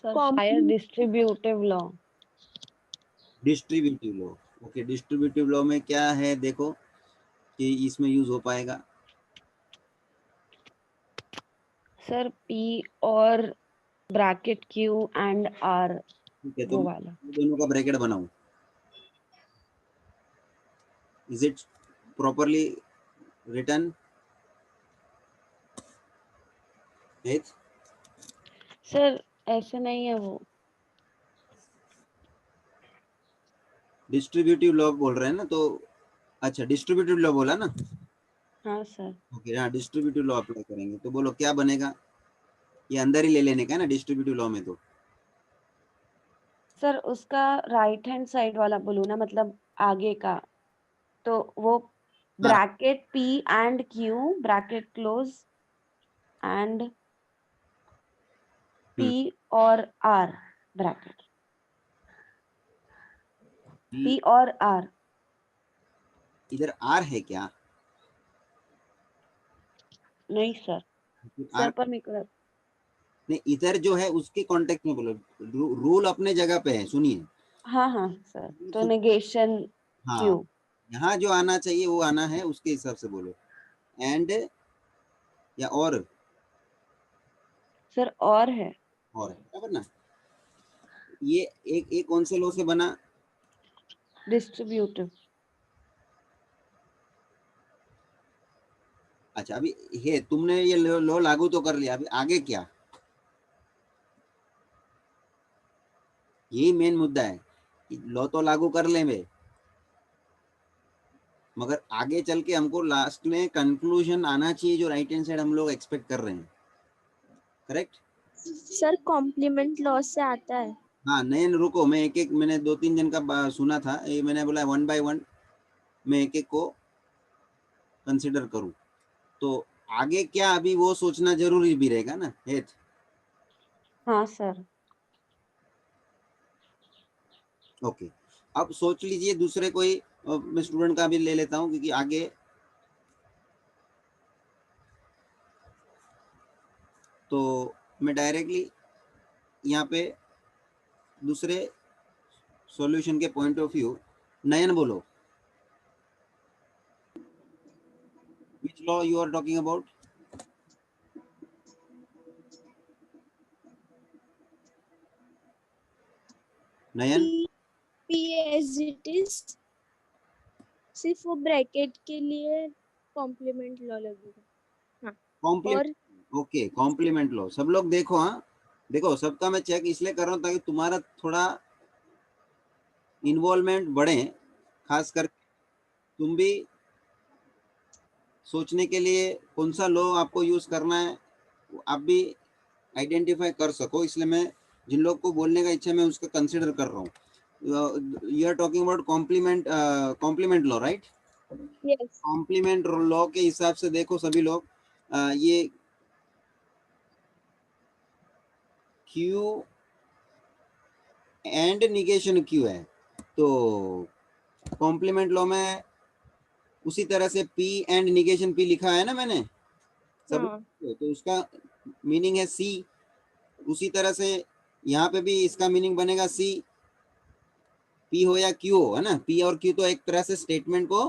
सर शायद distributive law. Distributive law, okay. Distributive law में क्या है देखो कि इसमें यूज हो पाएगा। Sir P or bracket Q and R, ठीक है, तो वो वाला। दोनों का ब्रैकेट बनाऊं। Is it properly written? Sir ऐसे नहीं है वो। डिस्ट्रीब्यूटिव लॉ बोल रहे हैं ना, तो अच्छा डिस्ट्रीब्यूटिव लॉ बोला ना। हाँ सर। ओके, हाँ डिस्ट्रीब्यूटिव लॉ अप्लाई करेंगे तो बोलो क्या बनेगा। ये अंदर ही ले लेने का है ना डिस्ट्रीब्यूटिव लॉ में। तो सर उसका राइट हैंड साइड वाला बोलूँ ना, मतलब आगे का, तो वो bracket P and Q bracket close and P और R ब्रैकेट, P और R। इधर आर है क्या? नहीं सर, सर पर मेरे को नहीं, इधर जो है उसके कॉन्टेक्स्ट में बोलो। रूल अपने जगह पे है, सुनिए। हाँ हाँ सर, तो नेगेशन हाँ, Q। यहाँ जो आना चाहिए वो आना है, उसके हिसाब से बोलो। एंड या और सर और है क्या बना? ये एक कौन से लॉ से बना? डिस्ट्रीब्यूटिव। अच्छा, अभी है तुमने ये लॉ लागू तो कर लिया, अभी आगे क्या? यही मेन मुद्दा है कि लॉ तो लागू कर लेंगे मगर आगे चल के हमको लास्ट में कंक्लूजन आना चाहिए जो राइट हैंड साइड हम लोग एक्सपेक्ट कर रहे हैं। करेक्ट सर कॉम्प्लीमेंट लॉ से आता है। हाँ। नयन रुको, मैं एक एक, मैंने 2-3 जन का सुना था, ये मैंने बोला 1 by 1 मैं एक एक को कंसिडर करूं। तो आगे क्या अभी वो सोचना जरूरी भी रहेगा ना हेत। हाँ सर। ओके, अब सोच लीजिए दूसरे कोई, मैं स्टूडेंट का भी ले लेता हूं क्योंकि आगे तो मैं डायरेक्टली यहाँ पे दूसरे सॉल्यूशन के पॉइंट ऑफ व्यू। नयन बोलो, which law you are talking about? Nayan P as it is, सिर्फ वो ब्रैकेट के लिए कॉम्प्लीमेंट लॉ लगेगा। हाँ, और ओके, कॉम्प्लीमेंट लो। सब लोग देखो, हाँ देखो, सबका मैं चेक इसलिए कर रहा हूँ ताकि तुम्हारा थोड़ा इन्वॉल्वमेंट बढ़े, खास कर तुम भी सोचने के लिए कौन सा लॉ आपको यूज करना है आप भी आइडेंटिफाई कर सको। इसलिए मैं जिन लोग को बोलने का इच्छा मैं उसको कंसिडर कर रहा हूँ। You are talking about complement law, right? Yes complement law के हिसाब से देखो सभी लोग, ये क्यू एंड निगेशन क्यू है, तो कॉम्प्लीमेंट लॉ में उसी तरह से P एंड निगेशन P लिखा है ना मैंने सब, हाँ तो उसका मीनिंग है C। उसी तरह से यहाँ पे भी इसका मीनिंग बनेगा C, P हो या Q हो, है ना? P और Q तो एक तरह से स्टेटमेंट को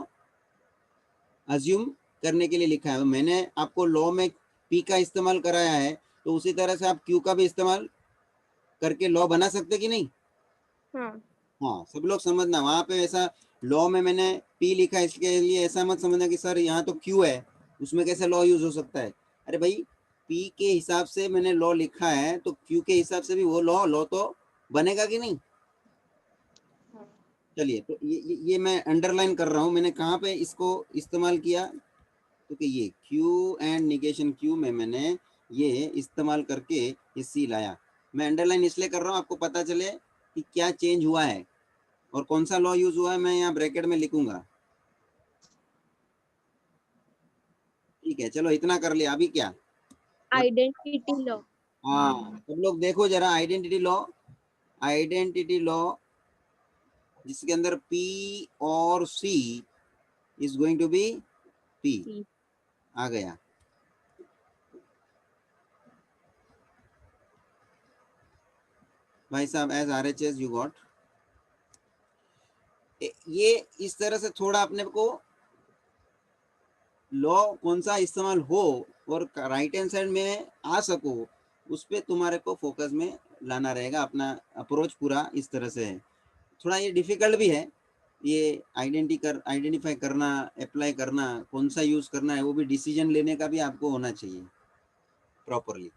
अज्यूम करने के लिए लिखा है। मैंने आपको लॉ में P का इस्तेमाल कराया है, तो उसी तरह से आप Q का भी इस्तेमाल करके लॉ बना सकते कि नहीं? हाँ हाँ, सब लोग समझना, वहां पे ऐसा लॉ में मैंने P लिखा है इसके लिए ऐसा मत समझना कि सर यहाँ तो Q है, उसमें कैसे लॉ यूज हो सकता है। अरे भाई, P के हिसाब से मैंने लॉ लिखा है तो Q के हिसाब से भी वो लॉ तो बनेगा कि नहीं? चलिए, तो ये मैं अंडरलाइन कर रहा हूँ, मैंने कहाँ पे इसको इस्तेमाल किया, तो कि ये Q एंड निगेशन Q में मैंने ये इस्तेमाल करके ये C लाया। मैं अंडरलाइन इसलिए कर रहा हूँ आपको पता चले कि क्या चेंज हुआ है और कौन सा लॉ यूज हुआ है, मैं यहाँ ब्रैकेट में लिखूंगा। ठीक है, चलो इतना कर लिया। अभी क्या? Identity law. हाँ, सब लोग देखो जरा, आइडेंटिटी लॉ जिसके अंदर P or C is going to be P आ गया। भाई साहब, एज RHS यू गॉट, ये इस तरह से थोड़ा अपने को लॉ कौन सा इस्तेमाल हो और राइट हैंड साइड में आ सको, उस पर तुम्हारे को फोकस में लाना रहेगा। अपना अप्रोच पूरा इस तरह से है। थोड़ा ये डिफिकल्ट भी है, ये आइडेंटिफाई करना, अप्लाई करना, कौन सा यूज करना है, वो भी डिसीजन लेने का भी आपको होना चाहिए प्रॉपरली।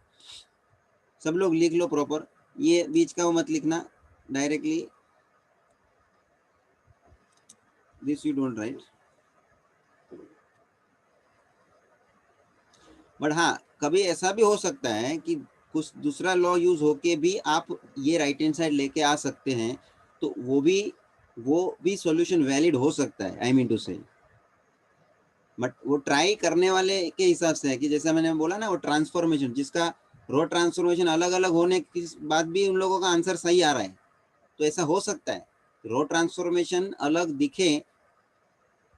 सब लोग लिख लो प्रॉपर, ये बीच का वो मत लिखना directly, this you don't write. But हाँ, कभी ऐसा भी हो सकता है कि कुछ दूसरा लॉ यूज होके भी आप ये राइट हैंड साइड लेके आ सकते हैं, तो वो भी सॉल्यूशन वैलिड हो सकता है, आई मीन टू से। बट वो ट्राई करने वाले के हिसाब से है कि जैसा मैंने बोला ना, वो ट्रांसफॉर्मेशन, जिसका रो ट्रांसफॉर्मेशन अलग अलग होने के बाद भी उन लोगों का आंसर सही आ रहा है, तो ऐसा हो सकता है रो ट्रांसफॉर्मेशन अलग दिखे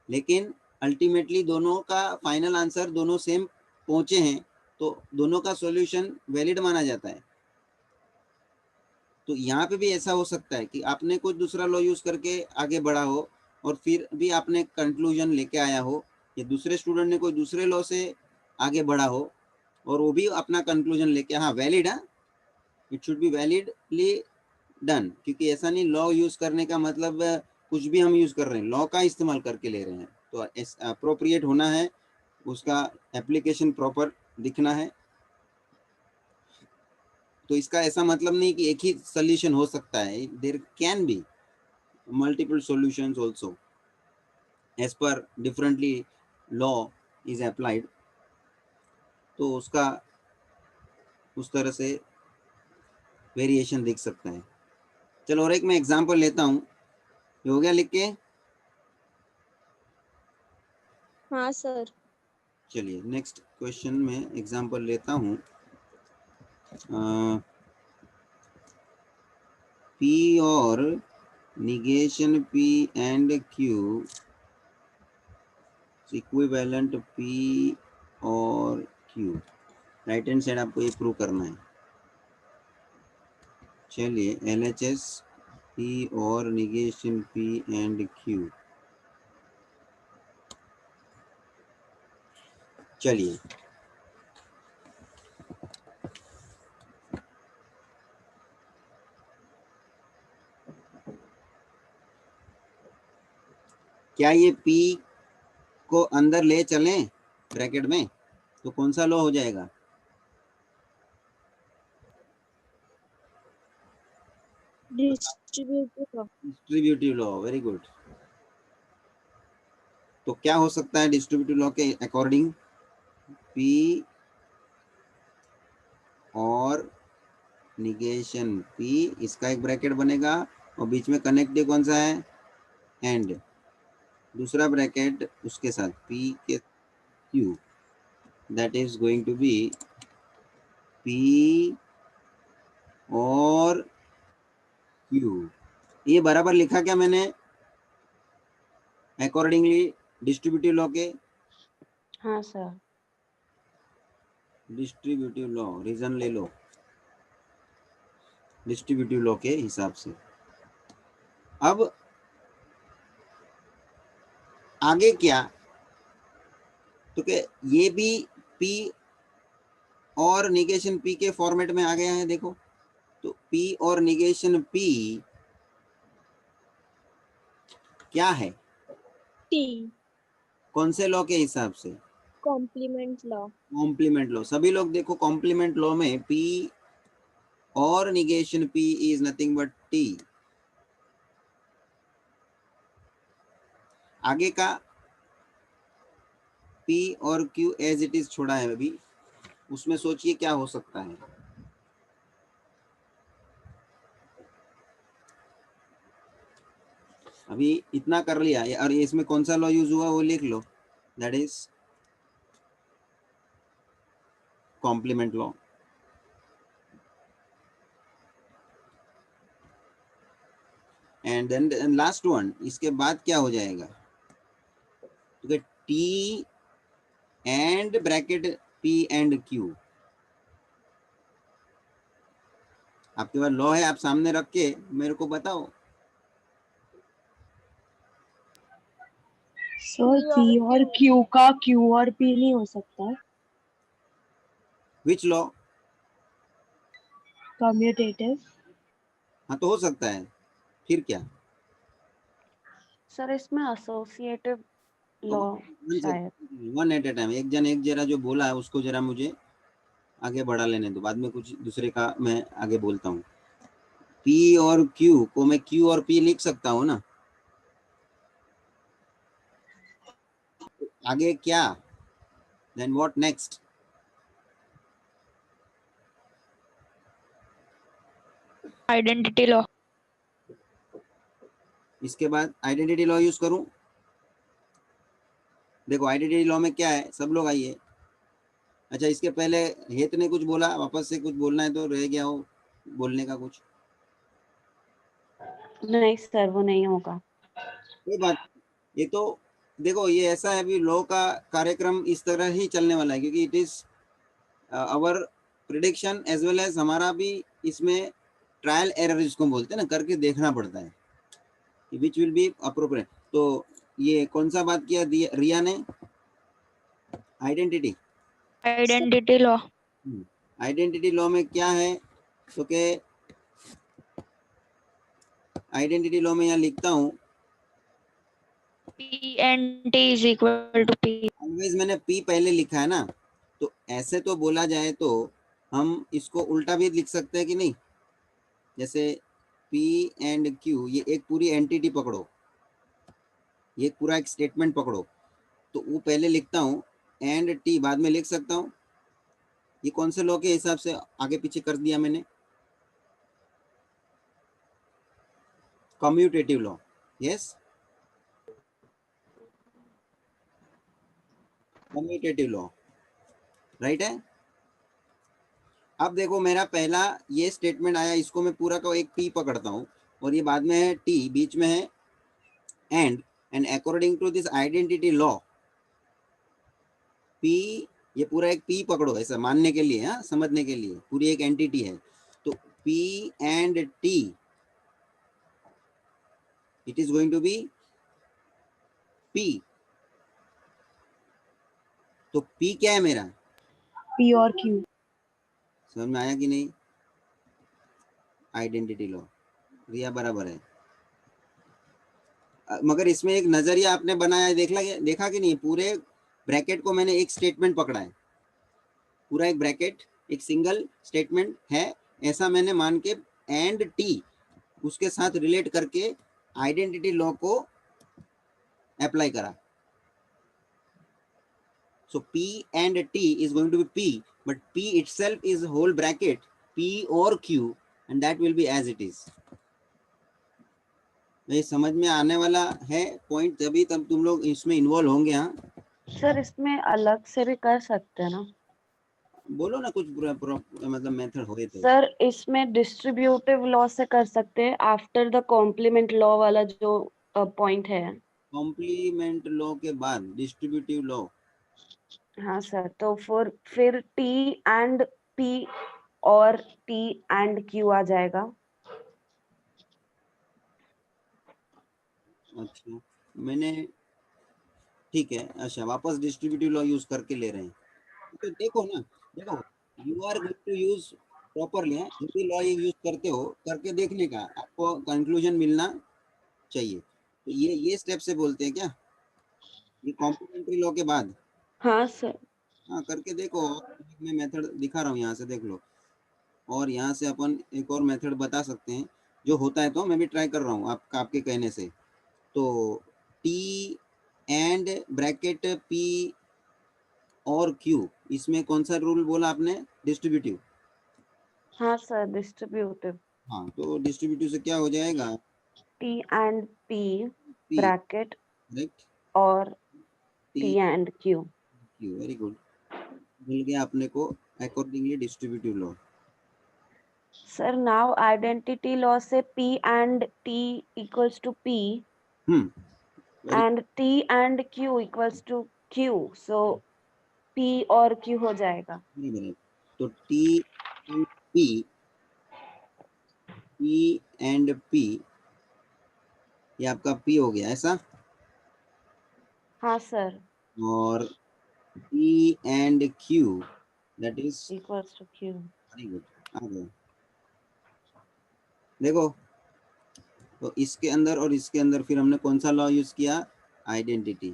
लेकिन अल्टीमेटली दोनों का फाइनल आंसर दोनों सेम पहुंचे हैं, तो दोनों का सॉल्यूशन वैलिड माना जाता है। तो यहाँ पे भी ऐसा हो सकता है कि आपने कुछ दूसरा लॉ यूज करके आगे बढ़ा हो और फिर भी आपने कंक्लूजन लेके आया हो, या दूसरे स्टूडेंट ने कोई दूसरे लॉ से आगे बढ़ा हो और वो भी अपना कंक्लूजन लेके, हाँ वैलिड, हाँ it should be validly done, क्योंकि ऐसा नहीं लॉ यूज करने का मतलब कुछ भी हम यूज कर रहे हैं, लॉ का इस्तेमाल करके ले रहे हैं, तो अप्रोप्रिएट होना है, उसका एप्लीकेशन प्रॉपर दिखना है। तो इसका ऐसा मतलब नहीं कि एक ही सोल्यूशन हो सकता है, there can be multiple solutions also as per differently law is applied, तो उसका उस तरह से वेरिएशन दिख सकता है। चलो और एक मैं एग्जांपल लेता हूँ, हो गया लिख के? हाँ सर। चलिए नेक्स्ट क्वेश्चन में एग्जांपल लेता हूँ। P और negation P and Q equivalent P or Q, right hand side आपको ये प्रूव करना है। चलिए LHS P और negation P and Q, चलिए क्या ये P को अंदर ले चलें ब्रैकेट में, तो कौन सा लॉ हो जाएगा? Distributive law. Distributive law, very good. तो क्या हो सकता है डिस्ट्रीब्यूटिव लॉ के according? P or negation P, इसका एक ब्रैकेट बनेगा और बीच में कनेक्टिव कौन सा है? एंड। दूसरा ब्रैकेट उसके साथ P के Q, that is going to be P or Q। ये बराबर लिखा क्या मैंने अकॉर्डिंगली डिस्ट्रीब्यूटिव लॉ के? हाँ सर। डिस्ट्रीब्यूटिव लॉ, रीजन ले लो डिस्ट्रीब्यूटिव लॉ के हिसाब से। अब आगे क्या, तो कि ये भी P और निगेशन P के फॉर्मेट में आ गया है। देखो तो P और निगेशन P क्या है? टी कौन से लॉ के हिसाब से? Complement law. Complement law. सभी लोग देखो कॉम्प्लीमेंट लॉ में P or negation P is nothing but T। आगे का P or Q as it is छोड़ा है अभी, उसमें सोचिए क्या हो सकता है। अभी इतना कर लिया और इसमें कौन सा लॉ यूज हुआ वो लिख लो, that is complement law. And then last one, इसके बाद क्या हो जाएगा? तो T and bracket P and Q। आपके पास लॉ है, आप सामने रख के मेरे को बताओ। सर पी और क्यू का क्यू और पी नहीं हो सकता? Which law? कम्यूटेटिव। हाँ तो हो सकता है, फिर क्या? सर इसमें एसोसिएटिव लॉ शायद। वन एट ए टाइम, एक जन एक जरा जो बोला है उसको जरा मुझे आगे बढ़ा लेने दो, बाद में कुछ दूसरे का मैं आगे बोलता हूँ। P और Q को मैं Q और P लिख सकता हूँ ना। आगे क्या? Then what next? Identity law. इसके बाद आइडेंटिटी लॉ यूज करूं। देखो आइडेंटिटी लॉ में क्या है, सब लोग आइए। अच्छा इसके पहले हेत ने कुछ बोला, वापस से कुछ बोलना है तो रह गया हो बोलने का कुछ? नहीं सर वो नहीं होगा। कोई बात, ये तो देखो ये ऐसा है, अभी लॉ का कार्यक्रम इस तरह ही चलने वाला है, क्योंकि it is our prediction as well as हमारा भी इसमें ट्रायल एरर जिसको बोलते हैं ना, करके देखना पड़ता है विच विल बी अप्रोप्रिएट। तो ये कौन सा बात किया रिया ने? Identity. Identity law. Identity law में क्या है, तो के आइडेंटिटी लॉ में यहाँ लिखता हूँ P and T is equal to P। Always मैंने P पहले लिखा है ना, तो ऐसे तो बोला जाए तो हम इसको उल्टा भी लिख सकते हैं कि नहीं? जैसे P एंड Q, ये एक पूरी एंटिटी पकड़ो, ये पूरा एक स्टेटमेंट पकड़ो, तो वो पहले लिखता हूँ एंड T बाद में लिख सकता हूँ। ये कौन से लॉ के हिसाब से आगे पीछे कर दिया मैंने? Commutative law. Yes, commutative law, right है। अब देखो मेरा पहला ये स्टेटमेंट आया, इसको मैं पूरा का एक P पकड़ता हूँ और ये बाद में है T, बीच में है and according to this identity law P, ये पूरा एक P पकड़ो ऐसा मानने के लिए, हाँ समझने के लिए, पूरी एक एंटिटी है। तो P and T it is going to be P। तो P क्या है मेरा? P or Q. समझ में आया कि नहीं? आइडेंटिटी लॉ, रिया बराबर है। मगर इसमें एक नजरिया आपने बनाया है, देखा कि नहीं? पूरे ब्रैकेट को मैंने एक स्टेटमेंट पकड़ा है, पूरा एक ब्रैकेट एक सिंगल स्टेटमेंट है, ऐसा मैंने मान के एंड टी उसके साथ रिलेट करके आइडेंटिटी लॉ को अप्लाई करा. So P and T is going to be P, but P itself is whole bracket P or Q, and that will be as it is. ये समझ में आने वाला है पॉइंट, तभी तब तुम लोग इसमें इन्वॉल्व होंगे. हाँ सर इसमें अलग से भी कर सकते हैं ना? बोलो ना कुछ मतलब मेथड होए तो. सर इसमें डिस्ट्रीब्यूटिव लॉ से कर सकते हैं आफ्टर द कॉम्प्लीमेंट लॉ वाला जो पॉइंट है. कॉम्प्लीमेंट लॉ के बाद डिस्ट्रीब्यूटिव लॉ. हाँ सर, तो फिर T एंड P और T एंड Q आ जाएगा. अच्छा मैंने, ठीक है. अच्छा वापस डिस्ट्रीब्यूटिव लॉ यूज करके ले रहे हैं. तो देखो ना, देखो you are going to use properly. जो भी लॉ यूज करते हो करके देखने का, आपको कंक्लूजन मिलना चाहिए. तो ये स्टेप से बोलते हैं क्या, ये कॉम्प्लीमेंट्री लॉ के बाद? हाँ सर. हाँ करके देखो. मैं मेथड दिखा रहा हूँ, यहाँ से देख लो. और यहाँ से अपन एक और मेथड बता सकते हैं जो होता है, तो मैं भी ट्राई कर रहा हूँ आपके कहने से. तो T and bracket P or Q, इसमें कौन सा रूल बोला आपने? डिस्ट्रीब्यूटिव. हाँ सर, डिस्ट्रीब्यूटिव. हाँ तो डिस्ट्रीब्यूटिव से क्या हो जाएगा? T and P P, bracket right, और T T and Q. Q. Very good, मिल गया अपने को accordingly distributive law. Sir now identity law से P and T equals to P very and T and Q equals to Q. So P or Q हो जाएगा. Good. तो T and P ये आपका पी हो गया ऐसा. हाँ सर, और P and Q that is equals to Q. Very good. आ गया. देखो, तो इसके अंदर और इसके अंदर फिर हमने कौन सा लॉ यूज किया? आइडेंटिटी.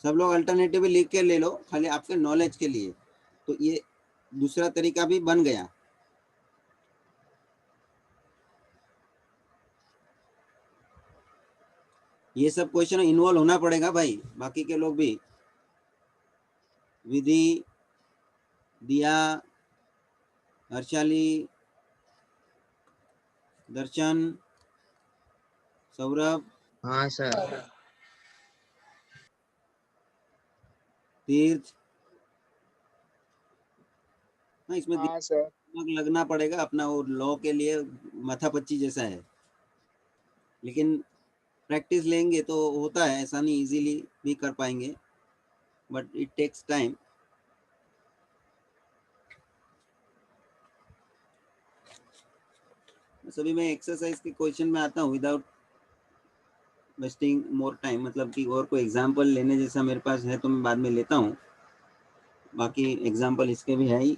सब लोग अल्टरनेटिव लिख के ले लो, खाली आपके नॉलेज के लिए. तो ये दूसरा तरीका भी बन गया. ये सब क्वेश्चन इन्वॉल्व होना पड़ेगा भाई, बाकी के लोग भी. विधि, दिया, हर्षाली, दर्शन, सौरभ, हाँ सर. तीर्थ. हाँ इसमें हाँ सर. दिमाग लगना पड़ेगा अपना, वो लॉ के लिए माथापच्ची जैसा है. लेकिन प्रैक्टिस लेंगे तो होता है, ऐसा नहीं इजीली भी कर पाएंगे, बट इट टेक्स टाइम. सभी मैं एक्सरसाइज के क्वेश्चन में आता हूँ विदाउट वेस्टिंग मोर टाइम. मतलब कि और कोई एग्जांपल लेने जैसा मेरे पास है तो मैं बाद में लेता हूँ. बाकी एग्जांपल इसके भी है ही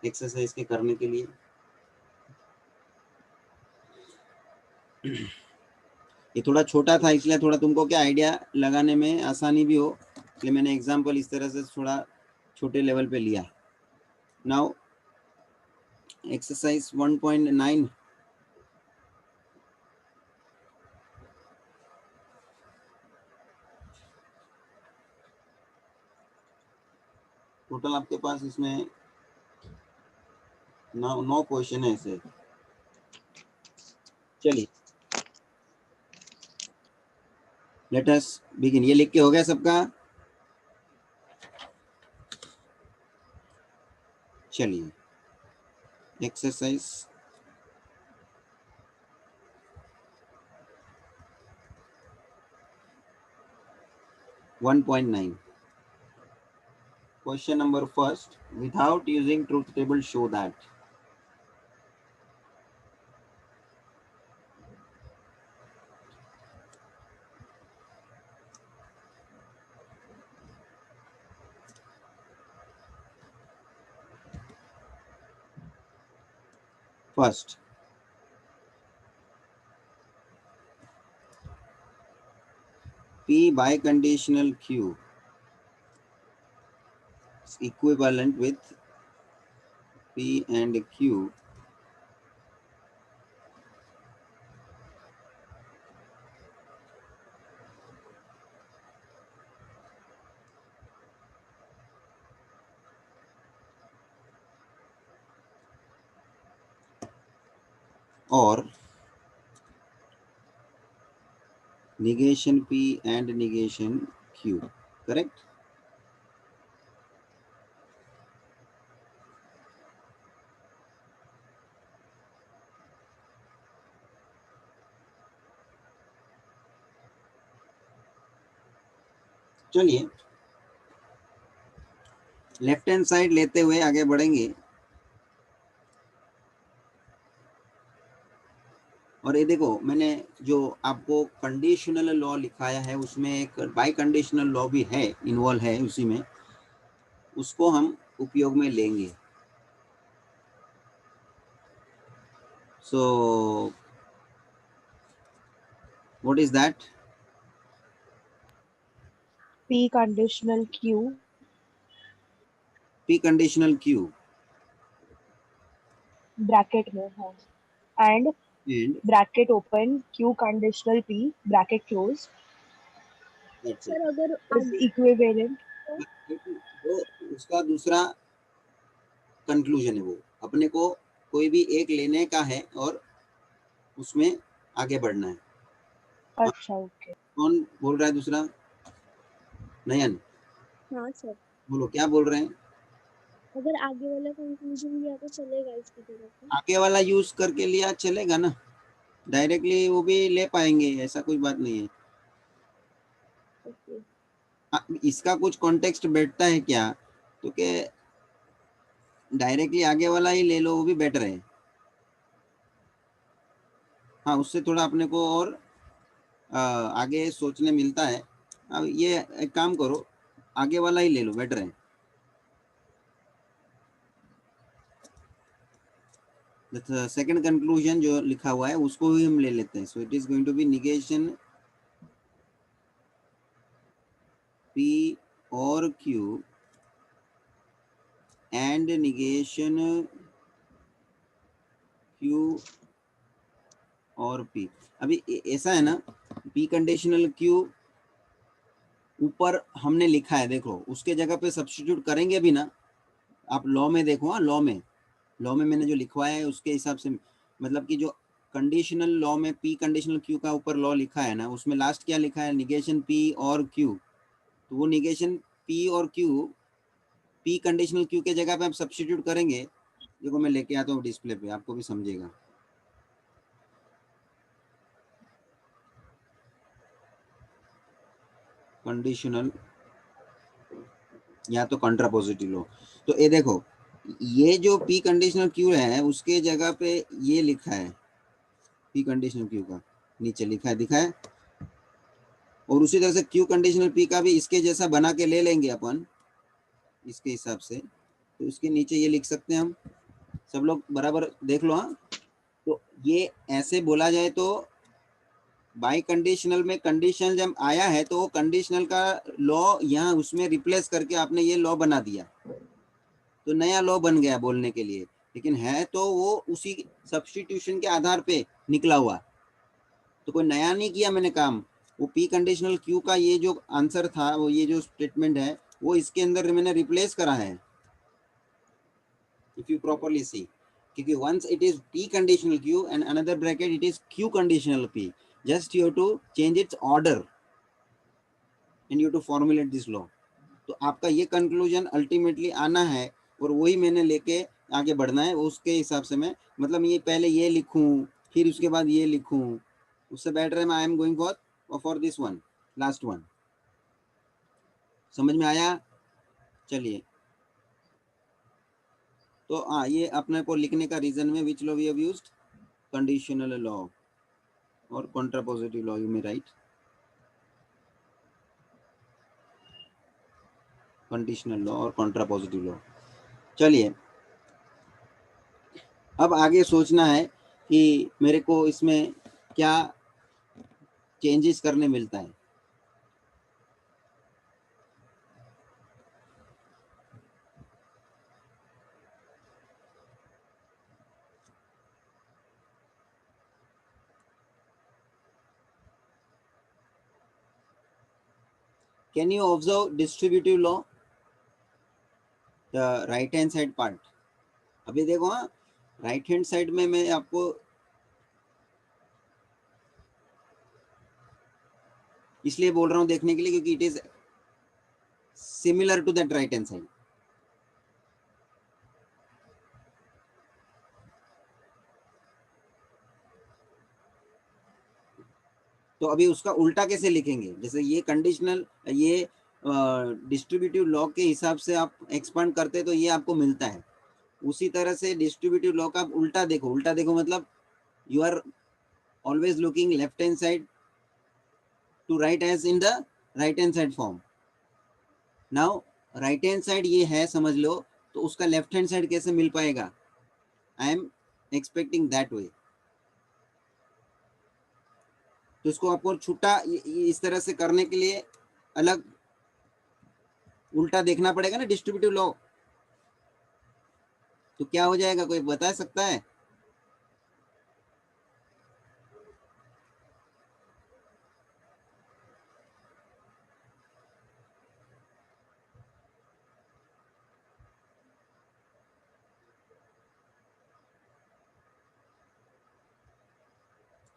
एक्सरसाइज के करने के लिए. ये थोड़ा छोटा था इसलिए थोड़ा तुमको क्या आइडिया लगाने में आसानी भी हो, इसलिए मैंने एग्जांपल इस तरह से थोड़ा छोटे लेवल पे लिया. Now exercise 1.9. टोटल आपके पास इसमें 9 क्वेश्चन है ऐसे. चलिए लेट अस बिगिन. ये लिख के हो गया सबका? चलिए exercise 1.9. Question number first. Without using truth table, show that. First, P biconditional Q is equivalent with P and Q or negation P and negation Q, correct? चलिए लेफ्ट हैंड साइड लेते हुए आगे बढ़ेंगे और ये देखो मैंने जो आपको कंडीशनल लॉ लिखाया है उसमें एक बाई कंडीशनल लॉ भी है, इन्वॉल्व है उसी में, उसको हम उपयोग में लेंगे. So what is that? P conditional Q P conditional Q bracket में है and and bracket open Q conditional P bracket close that's it. Sir अगर इज इक्विवेलेंट वो उसका दूसरा कंक्लूजन है, वो अपने को कोई भी एक लेने का है और उसमें आगे बढ़ना है. अच्छा ओके. कौन बोल रहा है दूसरा? नयन हाँ सर, बोलो क्या बोल रहे हैं? अगर आगे वाला कंक्लूजन लिया तो चलेगा इसकी तरफ. आगे वाला यूज करके लिया चलेगा ना, डायरेक्टली वो भी ले पाएंगे, ऐसा कोई बात नहीं है. ओके. इसका कुछ कॉन्टेक्स्ट बैठता है क्या, तो कि डायरेक्टली आगे वाला ही ले लो, वो भी बेटर है. हाँ, उससे थोड़ा अपने को और आगे सोचने मिलता है. अब ये एक काम करो, आगे वाला ही ले लो, बेटर है. सेकंड कंक्लूजन जो लिखा हुआ है उसको ही हम ले लेते हैं. So it is going to be negation P or Q and negation Q or P. अभी ऐसा है ना, P कंडीशनल Q ऊपर हमने लिखा है, देखो उसके जगह पे सब्स्टिट्यूट करेंगे भी ना, आप लॉ में देखो. हाँ, लॉ में मैंने जो लिखवाया है उसके हिसाब से, मतलब कि जो कंडीशनल लॉ में P कंडीशनल Q का ऊपर लॉ लिखा है ना, उसमें लास्ट क्या लिखा है? Negation P or Q. तो वो negation P or Q P conditional Q के जगह पे आप सब्स्टिट्यूट करेंगे. देखो मैं लेके आता हूँ डिस्प्ले पे, आपको भी समझेगा. कंडीशनल या तो कंट्रापोजिटिव लॉ. तो ये देखो, ये जो P कंडीशनल Q है उसके जगह पे ये लिखा है, P कंडीशनल Q का नीचे लिखा है, दिखा है. और उसी तरह से Q कंडीशनल P का भी इसके जैसा बना के ले लेंगे अपन इसके हिसाब से. तो उसके नीचे ये लिख सकते हैं हम. सब लोग बराबर देख लो. हाँ, तो ये ऐसे बोला जाए तो बाई कंडीशनल में कंडीशन जब आया है तो कंडीशनल का लॉ यहाँ उसमें रिप्लेस करके आपने ये लॉ बना दिया, तो नया लॉ बन गया बोलने के लिए, लेकिन है तो वो उसी सब्स्टिट्यूशन के आधार पे निकला हुआ. तो कोई नया नहीं किया मैंने काम. वो P कंडीशनल Q का ये जो आंसर था, वो ये जो स्टेटमेंट है, वो इसके अंदर मैंने रिप्लेस करा है. इफ यू प्रॉपरली सी, क्योंकि once it is P conditional Q and another bracket it is Q conditional P, just you have to change its order and you have to formulate this law. तो आपका ये conclusion ultimately आना है और वही मैंने लेके आगे बढ़ना है. उसके हिसाब से मैं, मतलब ये पहले ये लिखूं फिर उसके बाद ये लिखूं, उससे बेटर है आई am going for this one, last one. समझ में आया? चलिए, तो हाँ, ये अपने को लिखने का रीजन में which law we have used? Conditional law और contrapositive law, you may write conditional law और कॉन्ट्रापोजिटिव लॉ. चलिए, अब आगे सोचना है कि मेरे को इसमें क्या चेंजेस करने मिलता है. Can you observe distributive law? The right hand side part. अभी देखो हाँ, राइट हैंड साइड में मैं आपको इसलिए बोल रहा हूँ देखने के लिए क्योंकि it is similar to that right hand side. तो अभी उसका उल्टा कैसे लिखेंगे? जैसे ये कंडीशनल, ये डिस्ट्रीब्यूटिव लॉ के हिसाब से आप एक्सपांड करते तो ये आपको मिलता है. उसी तरह से डिस्ट्रीब्यूटिव लॉ का आप उल्टा देखो. उल्टा देखो मतलब you are always looking left hand side to right as in the right hand side form. Now right hand side ये है समझ लो, तो उसका लेफ्ट हैंड साइड कैसे मिल पाएगा? I am expecting that way. तो इसको आपको छुट्टा इस तरह से करने के लिए अलग उल्टा देखना पड़ेगा ना डिस्ट्रीब्यूटिव लॉ. तो क्या हो जाएगा, कोई बता सकता है?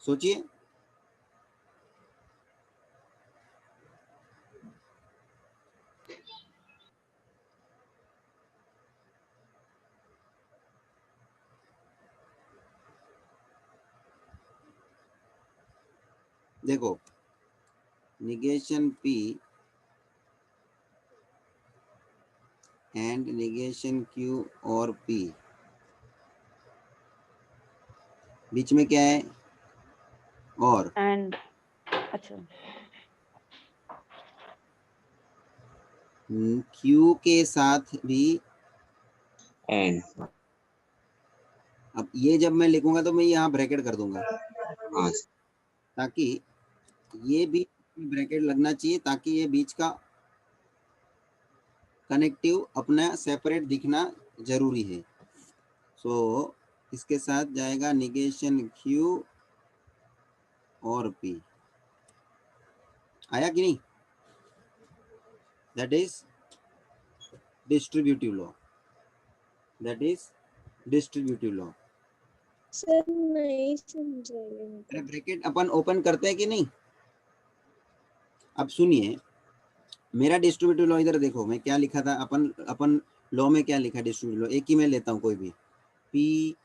सोचिए. देखो negation P and negation Q or P, बीच में क्या है? और. एंड अच्छा Q के साथ भी. and अब ये जब मैं लिखूंगा तो मैं यहाँ ब्रैकेट कर दूंगा हाँ ताकि ये भी ब्रैकेट लगना चाहिए, ताकि ये बीच का कनेक्टिव अपना सेपरेट दिखना जरूरी है. सो इसके साथ जाएगा निगेशन Q और P. आया कि नहीं? That is distributive law. That is distributive law. Sir नहीं समझा ये अरे ब्रैकेट अपन ओपन करते हैं कि नहीं? अब सुनिए, मेरा डिस्ट्रीब्यूटिव लॉ इधर देखो, मैं क्या लिखा था. अपन लॉ में क्या लिखा डिस्ट्रीब्यूटिव लॉ? एक ही मैं लेता हूँ कोई भी. P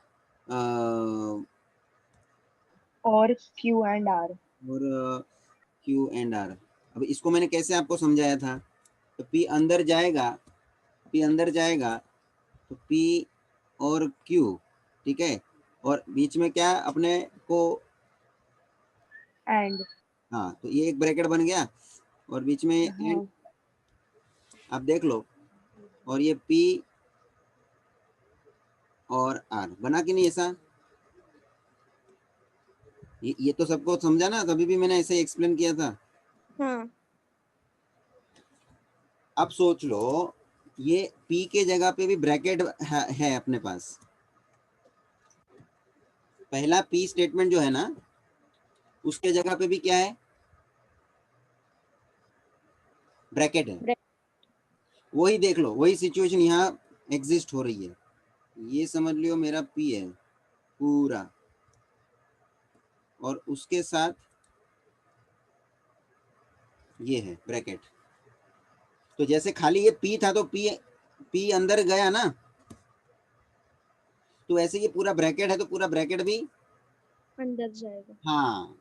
or Q and R. और Q एंड R. अब इसको मैंने कैसे आपको समझाया था? तो P अंदर जाएगा, P अंदर जाएगा तो P और Q, ठीक है, और बीच में क्या अपने को? And. हाँ, तो ये एक ब्रैकेट बन गया और बीच में हाँ. एंड. आप देख लो, और ये P और R बना कि नहीं ऐसा? ये तो सबको समझा ना? तभी भी मैंने ऐसे एक्सप्लेन किया था. हाँ अब सोच लो, ये P के जगह पे भी ब्रैकेट है अपने पास. पहला P स्टेटमेंट जो है ना, उसके जगह पे भी क्या है? ब्रैकेट है. वही देख लो, वही सिचुएशन यहाँ एग्जिस्ट हो रही है. ये समझ लियो मेरा P है पूरा, और उसके साथ ये है ब्रैकेट. तो जैसे खाली ये P था तो P अंदर गया ना, तो ऐसे ये पूरा ब्रैकेट है तो पूरा ब्रैकेट भी अंदर जाएगा. हाँ.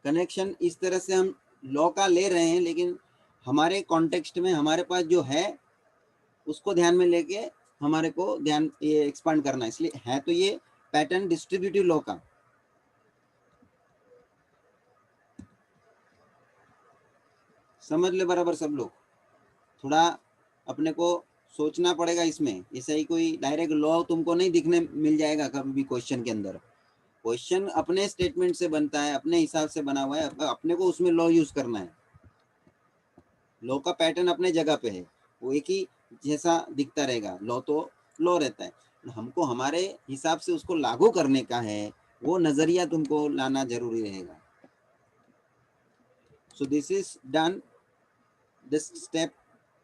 कनेक्शन इस तरह से हम लॉ का ले रहे हैं, लेकिन हमारे कॉन्टेक्स्ट में हमारे पास जो है उसको ध्यान में लेके हमारे को ध्यान ये एक्सपांड करना है. इसलिए है तो ये पैटर्न डिस्ट्रीब्यूटिव लॉ का. समझ ले बराबर सब लोग. थोड़ा अपने को सोचना पड़ेगा इसमें. ऐसा ही कोई डायरेक्ट लॉ तुमको नहीं दिखने मिल जाएगा कभी भी क्वेश्चन के अंदर. क्वेश्चन अपने स्टेटमेंट से बनता है, अपने हिसाब से बना हुआ है, अपने को उसमें लॉ यूज करना है. लॉ का पैटर्न अपने जगह पे है, वो एक ही जैसा दिखता रहेगा. लॉ तो लॉ रहता है, हमको हमारे हिसाब से उसको लागू करने का है, वो नजरिया तुमको लाना जरूरी रहेगा. So this is done this step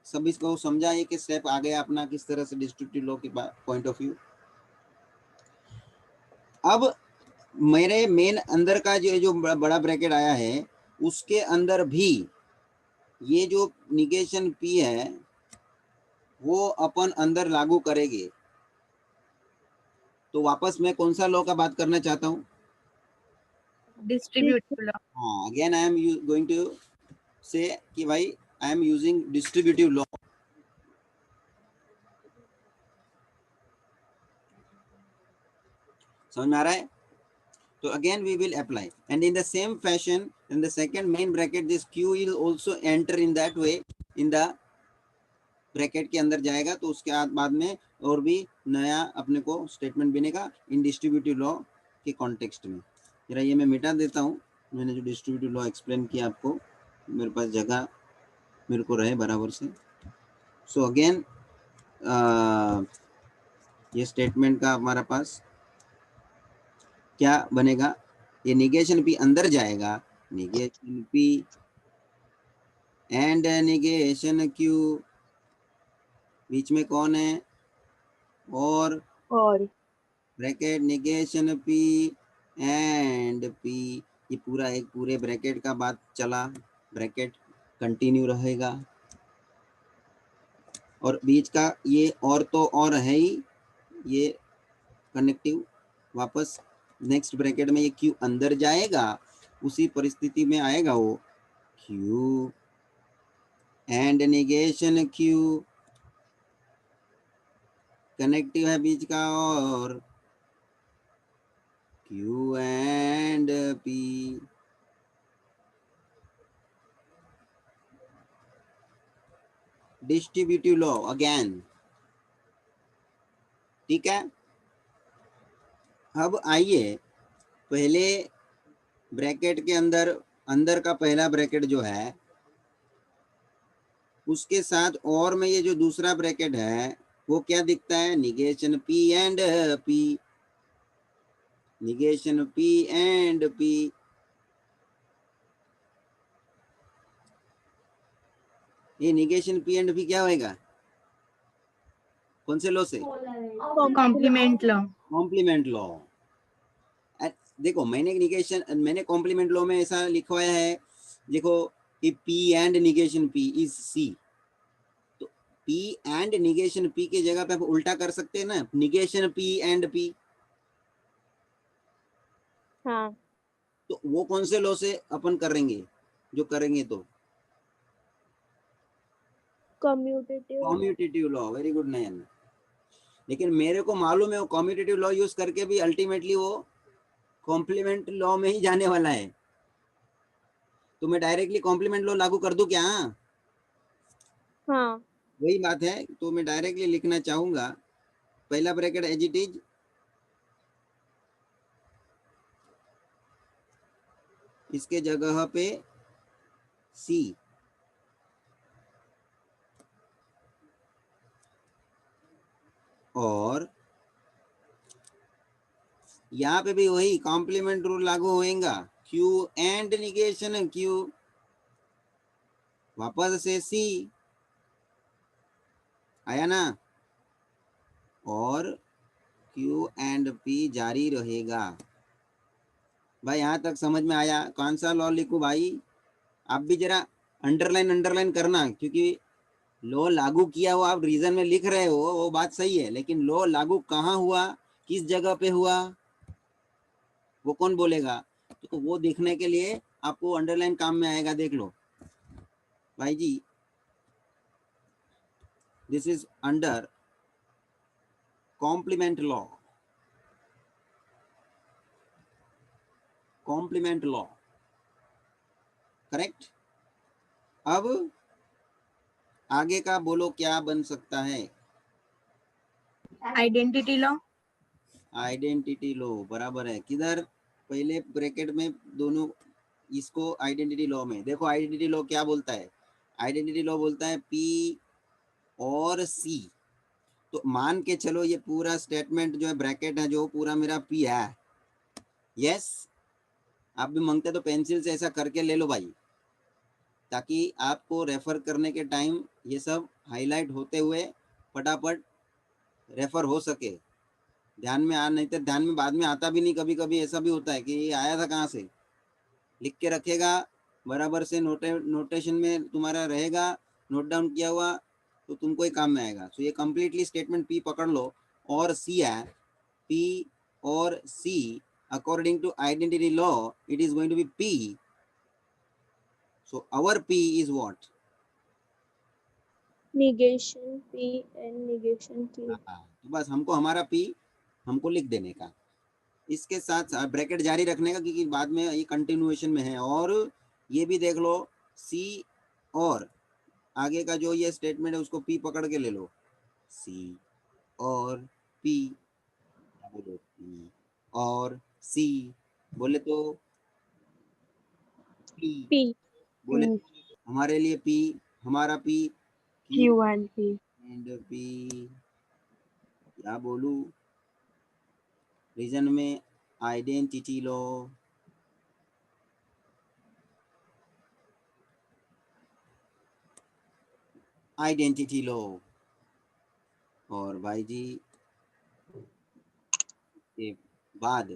सभी को समझा ये कि स्टेप आ गया अपना किस तरह से डिस्ट्रीब्यूटिव लॉ के पॉइंट ऑफ व्यू। अब मेरे मेन अंदर का जो बड़ा ब्रैकेट आया है उसके अंदर भी ये जो निगेशन पी है वो अपन अंदर लागू करेंगे। तो वापस मैं कौन सा लॉ का बात करना चाहता हूँ? Distributive law. हाँ, again I am going to say कि भाई I am using distributive law. समझ में आ रहा है? तो again we will apply and in the same fashion in the second main bracket this Q will also enter in that way in the bracket के अंदर जाएगा। तो उसके बाद में और भी नया अपने को स्टेटमेंट बनेगा इन डिस्ट्रीब्यूटिव लॉ के कॉन्टेक्स्ट में। जरा ये मैं मिटा देता हूँ, मैंने जो डिस्ट्रीब्यूटिव लॉ एक्सप्लेन किया आपको, मेरे पास जगह मेरे को रहे बराबर से। सो अगेन ये स्टेटमेंट का हमारा पास क्या बनेगा, ये निगेशन पी अंदर जाएगा, negation P and negation Q, बीच में कौन है और bracket negation P and P, ये पूरा एक पूरे ब्रैकेट का बात चला, ब्रैकेट कंटिन्यू रहेगा और बीच का ये और तो और है ही ये कनेक्टिव, वापस नेक्स्ट ब्रैकेट में ये क्यू अंदर जाएगा, उसी परिस्थिति में आएगा वो Q and negation Q, connective है बीच का और Q and P. Distributive law again, ठीक है। अब आइए पहले ब्रैकेट के अंदर का पहला ब्रैकेट जो है उसके साथ और में ये जो दूसरा ब्रैकेट है वो क्या दिखता है, negation P and P, negation P and P. ये निगेशन पी एंड पी क्या होएगा, कौन से लॉ से? Complement law. Complement law. देखो मैंने कॉम्प्लीमेंट लॉ में ऐसा लिखवाया है, देखो कि P and negation P is C, तो P एंड निगेशन P के जगह पे आप उल्टा कर सकते हैं ना, निगेशन P एंड P। हाँ। तो वो कौन से लॉ से अपन करेंगे, जो करेंगे तो कम्यूटेटिव लॉ। वेरी गुड नयन। लेकिन मेरे को मालूम है वो कम्यूटेटिव लॉ यूज करके भी अल्टीमेटली वो कॉम्प्लीमेंट लॉ में ही जाने वाला है, तो मैं डायरेक्टली कॉम्प्लीमेंट लॉ लागू कर दूं क्या? हाँ। वही बात है, तो मैं डायरेक्टली लिखना चाहूंगा पहला ब्रैकेट एज इट इज, इसके जगह पे C, और यहाँ पे भी वही कॉम्प्लीमेंट रूल लागू होएगा, Q एंड निगेशन Q, वापस से C आया ना, और Q एंड P जारी रहेगा। भाई यहाँ तक समझ में आया? कौन सा लॉ लिखूं भाई? आप भी जरा अंडरलाइन करना, क्योंकि लॉ लागू किया हुआ आप रीजन में लिख रहे हो वो बात सही है, लेकिन लॉ लागू कहाँ हुआ, किस जगह पे हुआ, वो कौन बोलेगा? तो वो देखने के लिए आपको अंडरलाइन काम में आएगा। देख लो भाई जी, this is under complement law, complement law, correct. अब आगे का बोलो क्या बन सकता है? Identity law. आइडेंटिटी लॉ बराबर है, किधर? पहले ब्रैकेट में दोनों, इसको आइडेंटिटी लॉ में देखो, आइडेंटिटी लॉ क्या बोलता है? आइडेंटिटी लॉ बोलता है P और C। तो मान के चलो ये पूरा स्टेटमेंट जो है ब्रैकेट है जो पूरा मेरा P है, यस। आप भी मांगते तो पेंसिल से ऐसा करके ले लो भाई, ताकि आपको रेफर करने के टाइम ये सब हाईलाइट होते हुए फटाफट रेफर हो सके, ध्यान में आ, नहीं तो ध्यान में बाद में आता भी नहीं। कभी कभी ऐसा भी होता है कि ये आया था कहाँ से, लिख के रखेगा बराबर से, नोटेशन में तुम्हारा रहेगा नोट डाउन किया हुआ, तो तुमको ही काम में आएगा। सो ये कंप्लीटली स्टेटमेंट पी पकड़ लो और सी है, पी और C according to identity law it is going to be P. So our P is what? negation P and negation Q. तो बस हमको हमारा पी हमको लिख देने का, इसके साथ ब्रैकेट जारी रखने का, क्योंकि बाद में ये कंटिन्यूएशन में है। और ये भी देख लो सी और आगे का जो ये स्टेटमेंट है उसको पी पकड़ के ले लो, सी और पी, बोलो पी और सी, बोले तो पी, P. बोले हमारे लिए पी, हमारा P, Q and P. And P, क्या बोलूं, रीजन में आइडेंटिटी लो, आइडेंटिटी लो। और भाई जी के बाद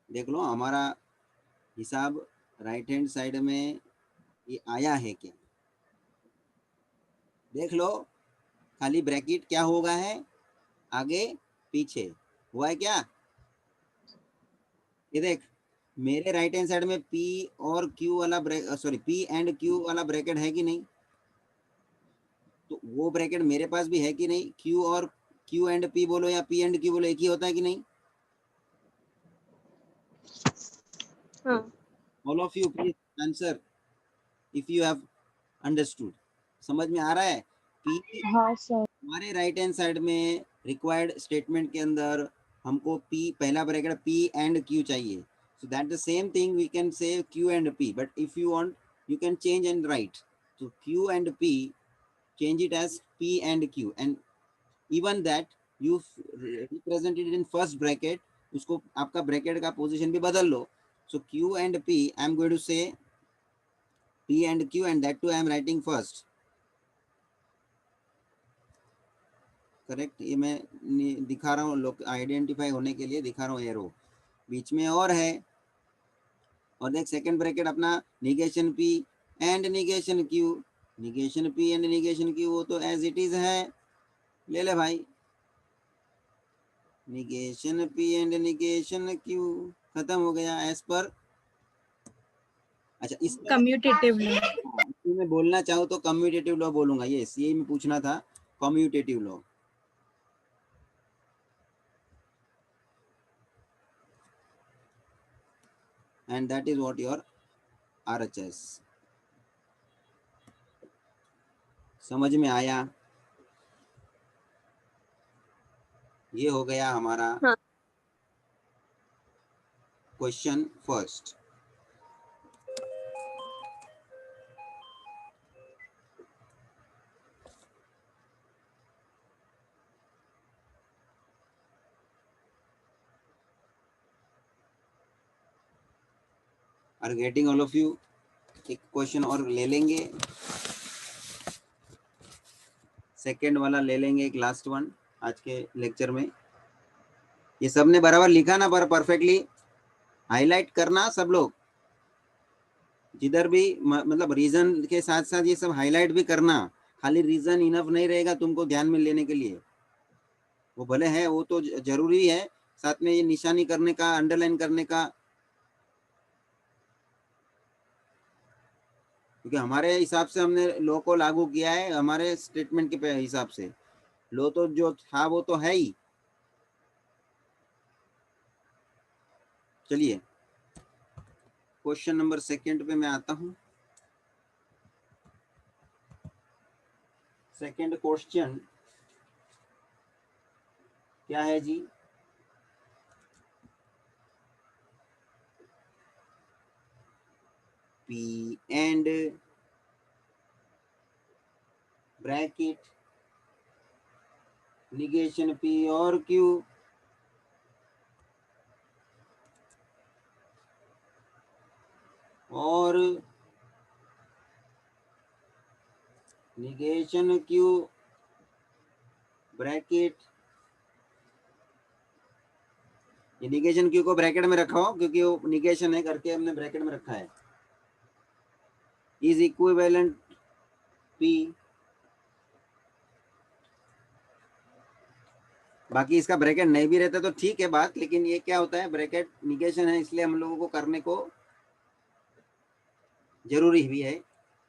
देख लो हमारा हिसाब राइट हैंड साइड में ये आया है क्या, देख लो। खाली ब्रैकेट क्या होगा है, आगे पीछे हुआ है क्या, ये देख मेरे राइट हैंड साइड में पी और क्यू वाला सॉरी पी एंड क्यू वाला ब्रैकेट है कि नहीं, तो वो ब्रैकेट मेरे पास भी है कि नहीं, क्यू और क्यू एंड पी बोलो या पी एंड क्यू बोलो एक ही होता है कि नहीं? हाँ. All of you please answer if you have understood. समझ में आ रहा है? पी हाँ सर। हमारे राइट हैंड साइड में रिक्वायर्ड स्टेटमेंट के अंदर हमको पी पहला ब्रैकेट पी एंड क्यू चाहिए, so that the same thing we can say q and p, but if you want you can change and write, so q and p change it as p and q, and even that you represent it in first bracket, उसको आपका bracket का position भी बदल लो, so q and p I am going to say p and q and that too I am writing first, correct. ये मैं दिखा रहा हूँ, लोग आइडेंटिफाई होने के लिए दिखा रहा हूँ एरो बीच में और है। और देख सेकंड ब्रैकेट अपना negation P and negation Q, negation P and negation Q वो तो एज इट इज है, ले ले भाई, negation P and negation Q खत्म हो गया एज पर। अच्छा इसमें कम्यूटेटिव लॉ। इसमें मैं बोलना चाहूँ तो कम्यूटेटिव लॉ बोलूंगा, ये मैं पूछना था, commutative law. and that is what your RHS। समझ में आया? ये हो गया हमारा हाँ. Question first. Are getting all of you? एक क्वेश्चन और ले लेंगे, सेकंड वाला ले लेंगे, एक लास्ट वन आज के लेक्चर में। ये सब ने बराबर लिखा ना, पर परफेक्टली हाईलाइट करना सब लोग, जिधर भी मतलब रीजन के साथ साथ ये सब हाईलाइट भी करना, खाली रीजन इनफ नहीं रहेगा तुमको ध्यान में लेने के लिए, वो भले है वो तो जरूरी है, साथ में ये निशानी करने का, अंडरलाइन करने का, क्योंकि हमारे हिसाब से हमने लॉ को लागू किया है, हमारे स्टेटमेंट के हिसाब से लॉ तो जो था वो तो है ही। चलिए क्वेश्चन नंबर सेकंड पे मैं आता हूं। सेकंड क्वेश्चन क्या है जी? P and bracket negation P or Q, और निगेशन क्यू ब्रैकेट, ये निगेशन क्यू को ब्रैकेट में रखा हो क्योंकि वो निगेशन है करके हमने ब्रैकेट में रखा है, इज इक्विवेलेंट पी, बाकी इसका ब्रैकेट नहीं भी रहता तो ठीक है बात, लेकिन ये क्या होता है ब्रैकेट निगेशन है इसलिए हम लोगों को करने को जरूरी भी है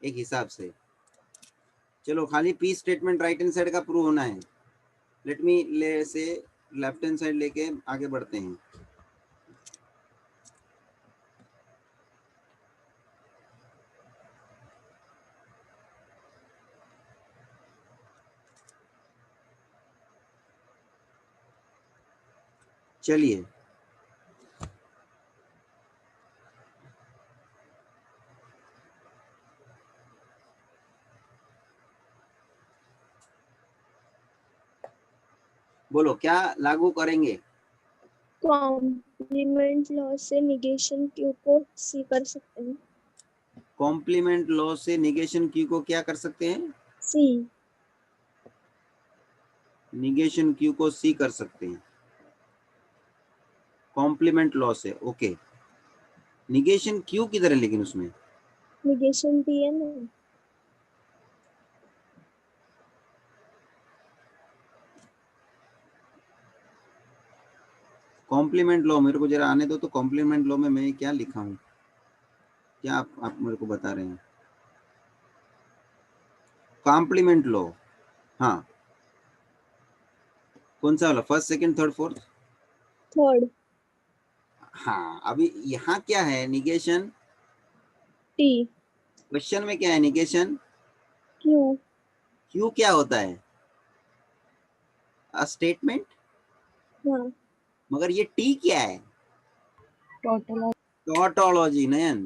एक हिसाब से। चलो खाली P statement right hand side का प्रूव होना है। लेट मी ले से लेफ्ट हैंड साइड लेके आगे बढ़ते हैं। चलिए बोलो क्या लागू करेंगे? कॉम्प्लीमेंट लॉ से निगेशन क्यू को सी कर सकते हैं। कॉम्प्लीमेंट लॉ से निगेशन क्यू को क्या कर सकते हैं? सी। निगेशन क्यू को सी कर सकते हैं कॉम्प्लीमेंट लॉ से। ओके, निगेशन क्यू किधर है लेकिन उसमें? निगेशन पी है ना। कॉम्प्लीमेंट लॉ मेरे को जरा आने दो तो कॉम्प्लीमेंट लॉ में मैं क्या लिखा हूं, क्या आप मेरे को बता रहे हैं? कॉम्प्लीमेंट लॉ, हाँ कौन सा वाला? First second third fourth? Third. हाँ, अभी यहाँ क्या है? Negation T. क्वेश्चन में क्या है? Negation Q. क्यू क्या होता है? A statement. हाँ। मगर ये टी क्या है? Total tautology. नयन,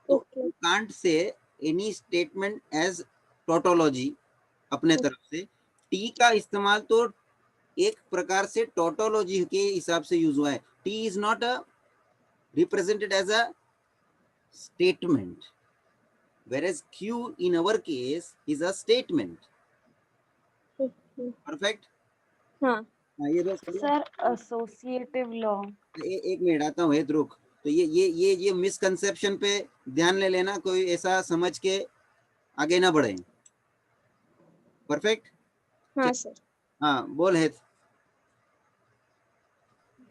तो okay. Can't say any statement as tautology अपने तरफ से। टी का इस्तेमाल तो एक प्रकार से टोटोलॉजी के हिसाब से यूज हुआ है। T is not a represented as a statement, whereas q in our case is a statement. Perfect? हाँ। ये बस सर एसोसिएटिव लॉ, एक मिनट आता हूँ हेत रुक। तो ये मिसकंसेप्शन पे ध्यान ले लेना, कोई ऐसा समझ के आगे ना बढ़े। परफेक्ट? हाँ सर। हाँ बोल हेत।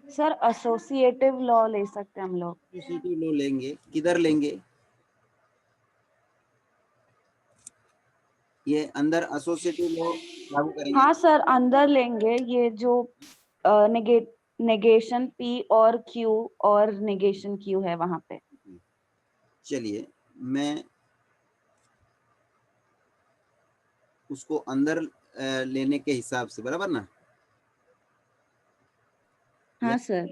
सर एसोसिएटिव लॉ ले सकते हैं हम लोग। एसोसिएटिव लॉ लेंगे, किधर लेंगे? ये अंदर एसोसिएटिव लॉ लागू करेंगे। हाँ सर अंदर लेंगे, ये जो नेगेशन पी और क्यू और नेगेशन क्यू है वहां पे। चलिए मैं उसको अंदर लेने के हिसाब से, बराबर ना? हाँ सर।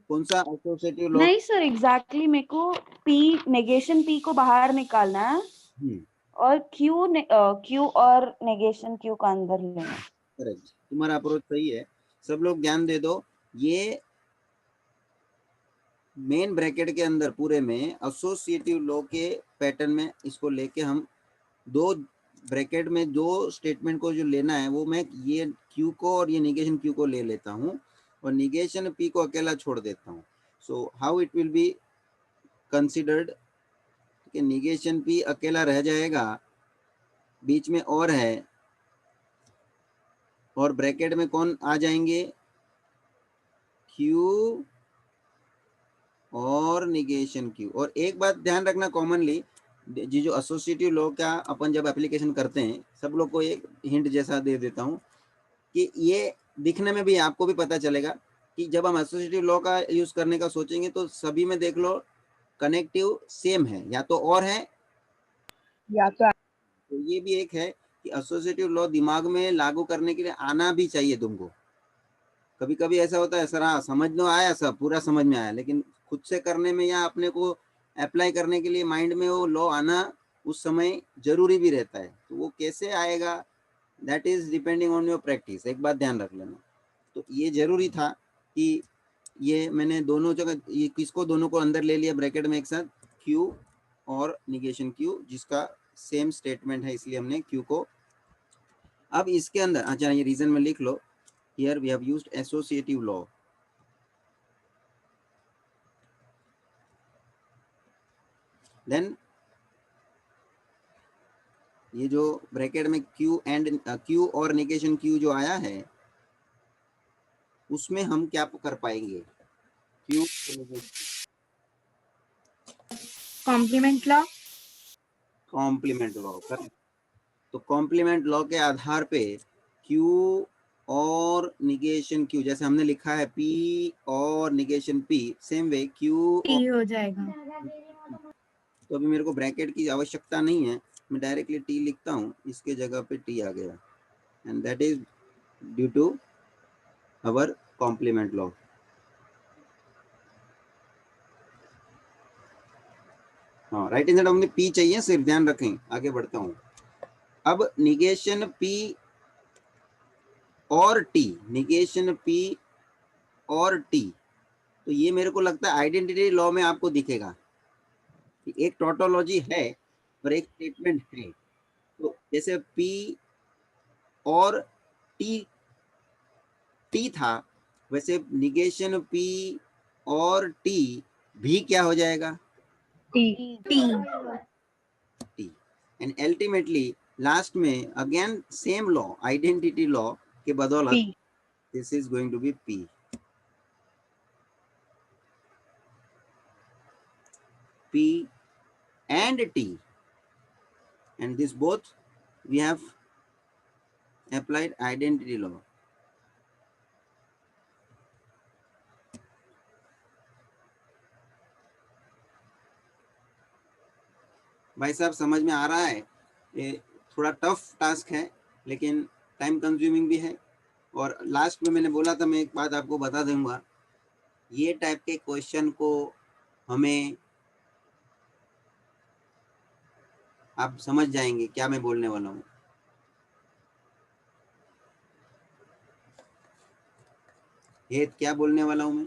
कौन सा एसोसिएटिव लॉ? नहीं सर एग्जैक्टली मेरे को पी नेगेशन पी को बाहर निकालना है और क्यू और नेगेशन क्यू का अंदर लेना है। करेक्ट, तुम्हारा अप्रोच सही है। सब लोग ध्यान दे दो, ये मेन ब्रैकेट के अंदर पूरे में एसोसिएटिव लॉ के पैटर्न में इसको लेके हम दो ब्रैकेट में दो स्टेटमेंट को जो लेना है वो मैं ये क्यू को और ये निगेशन क्यू को ले लेता हूँ और निगेशन पी को अकेला छोड़ देता हूँ। So how it will be considered कि निगेशन पी अकेला रह जाएगा, बीच में और है, और ब्रैकेट में कौन आ जाएंगे? क्यू और निगेशन क्यू। और एक बात ध्यान रखना, कॉमनली जी जो एसोसिएटिव लॉ का अपन जब एप्लीकेशन करते हैं, सब लोग को एक हिंट जैसा दे देता हूँ कि ये दिखने में भी आपको भी पता चलेगा कि जब हम एसोसिएटिव लॉ का यूज करने का सोचेंगे तो सभी में देख लो कनेक्टिव सेम है, या तो और है या तो ये भी एक है कि एसोसिएटिव लॉ दिमाग में लागू करने के लिए आना भी चाहिए तुमको। कभी कभी ऐसा होता है सर हाँ समझ में आया, सब पूरा समझ में आया, लेकिन खुद से करने में या अपने को अप्लाई करने के लिए माइंड में वो लॉ आना उस समय जरूरी भी रहता है। तो वो कैसे आएगा, that is depending on your practice. एक बात ध्यान रख लेना। तो ये जरूरी था कि ये मैंने दोनों जगह ये किसको दोनों को अंदर ले लिया ब्रैकेट में एक साथ, क्यू और निगेशन क्यू, जिसका सेम स्टेटमेंट है, इसलिए हमने क्यू को, अब इसके अंदर अच्छा ये रीजन में लिख लो, here we have used associative law. Then ये जो ब्रैकेट में क्यू एंड क्यू और नेगेशन क्यू जो आया है उसमें हम क्या कर पाएंगे, Q complement law. Complement law कर, तो कॉम्प्लीमेंट लॉ के आधार पे क्यू और निगेशन क्यू, जैसे हमने लिखा है पी और negation P, same way Q T हो जाएगा। तो अभी मेरे को ब्रैकेट की आवश्यकता नहीं है, मैं डायरेक्टली टी लिखता हूँ, इसके जगह पे टी आ गया, and that is due to our complement law. हाँ, राइट हैंड हमने पी चाहिए, सिर्फ ध्यान रखें, आगे बढ़ता हूँ। अब निगेशन पी और टी, निगेशन पी और टी, तो ये मेरे को लगता है आइडेंटिटी लॉ में आपको दिखेगा कि एक टोटोलॉजी है और एक स्टेटमेंट है। तो जैसे पी और टी टी था, वैसे निगेशन पी और टी भी क्या हो जाएगा, T T T, and ultimately last में again same law, identity law के बदौलत P. This is going to be P. P and T, and this both we have applied identity law. भाई साहब समझ में आ रहा है? ये थोड़ा टफ टास्क है लेकिन टाइम कंज्यूमिंग भी है, और लास्ट में मैंने बोला था मैं एक बात आपको बता दूंगा, ये टाइप के क्वेश्चन को हमें आप समझ जाएंगे क्या मैं बोलने वाला हूँ। ये क्या बोलने वाला हूँ मैं,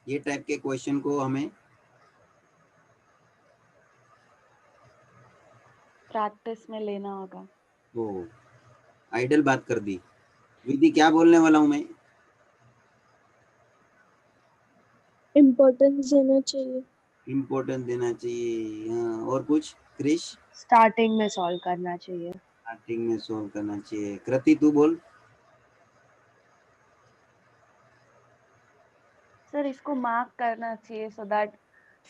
ये टाइप के क्वेश्चन को हमें प्रैक्टिस में लेना होगा। वो आइडल बात कर दी। विधि क्या बोलने वाला हूँ मैं, इम्पोर्टेंस देना चाहिए। इम्पोर्टेंस देना चाहिए। हाँ, और कुछ क्रिश, स्टार्टिंग में सॉल्व करना चाहिए। स्टार्टिंग में सोल्व करना चाहिए। कृति तू बोल। सर इसको मार्क करना चाहिए सो दैट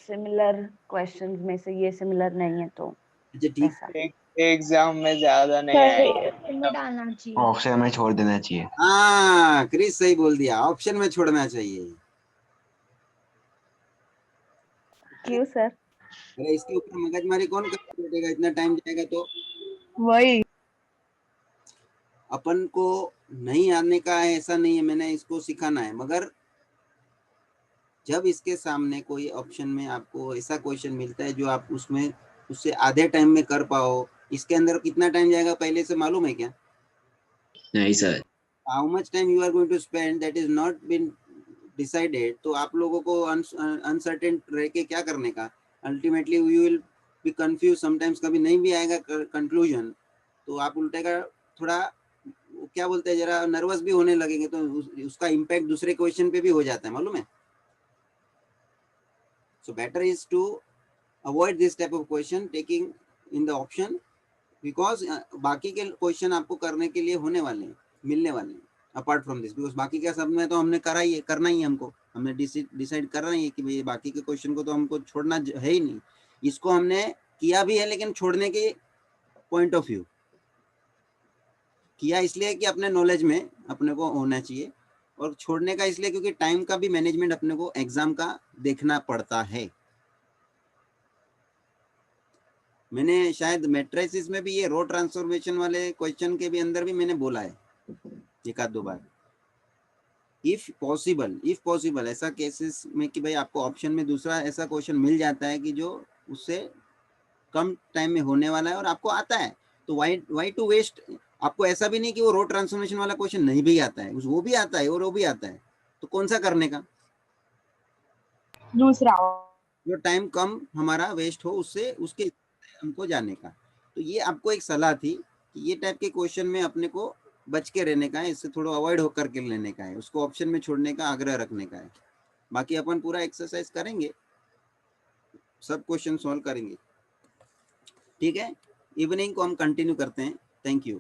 सिमिलर क्वेश्चंस में से ये सिमिलर नहीं है तो अच्छा ठीक, ऐसा। एग्जाम में ज्यादा नहीं आएगा, में डालना चाहिए। ऑप्शन में छोड़ देना चाहिए। हाँ क्रिश सही बोल दिया, ऑप्शन में छोड़ना चाहिए। क्यों सर? अरे इसके ऊपर मगजमारी कौन कर बैठेगा, इतना टाइम जाएगा तो। वही अपन को नहीं आने का है ऐसा नहीं है, मैंने इसको सिखाना है, मगर जब इसके सामने कोई ऑप्शन में आपको ऐसा क्वेश्चन मिलता है जो आप उसमें उससे आधे टाइम में कर पाओ, इसके अंदर कितना टाइम जाएगा पहले से मालूम है क्या? नहीं sir. How much time you are going to spend that is not been decided, तो आप लोगों को अनसर्टेन रह के क्या करने का, ultimately you will be confuse sometimes, कभी नहीं भी आएगा कंक्लूजन, तो आप उल्टे का थोड़ा क्या बोलते हैं जरा नर्वस भी होने लगेंगे, तो उसका इम्पैक्ट दूसरे क्वेश्चन पे भी हो जाता है, मालूम है। So better is to avoid this type of question taking in the option, because बाकी के क्वेश्चन आपको करने के लिए होने वाले हैं, मिलने वाले हैं अपार्ट फ्रॉम दिस, बिकॉज बाकी का सब में तो हमने करा ही है, करना ही है हमको, हमने डिसाइड करना ही है कि भाई बाकी के क्वेश्चन को तो हमको छोड़ना है ही नहीं। इसको हमने किया भी है लेकिन छोड़ने के पॉइंट ऑफ व्यू किया इसलिए कि अपने नॉलेज में अपने को होना चाहिए, और छोड़ने का इसलिए क्योंकि टाइम का भी मैनेजमेंट अपने को एग्जाम का देखना पड़ता है। मैंने शायद मैट्रिसेस में भी ये रो ट्रांसफॉर्मेशन वाले क्वेश्चन के भी अंदर भी मैंने बोला है एक आध दो बार, इफ पॉसिबल ऐसा केसेस में कि भाई आपको ऑप्शन में दूसरा ऐसा क्वेश्चन मिल जाता है कि जो उससे कम टाइम में होने वाला है और आपको आता है, तो वाई टू वेस्ट। आपको ऐसा भी नहीं कि वो रो ट्रांसफॉर्मेशन वाला क्वेश्चन नहीं भी आता है, वो भी आता है और वो भी आता है, तो कौन सा करने का, दूसरा। जो टाइम कम हमारा वेस्ट हो उससे उसके हमको जाने का। तो ये आपको एक सलाह थी कि ये टाइप के क्वेश्चन में अपने को बच के रहने का है, इससे थोड़ा अवॉइड होकर के लेने का है, उसको ऑप्शन में छोड़ने का आग्रह रखने का है। बाकी अपन पूरा एक्सरसाइज करेंगे, सब क्वेश्चन सॉल्व करेंगे, ठीक है। इवनिंग को हम कंटिन्यू करते हैं। Thank you.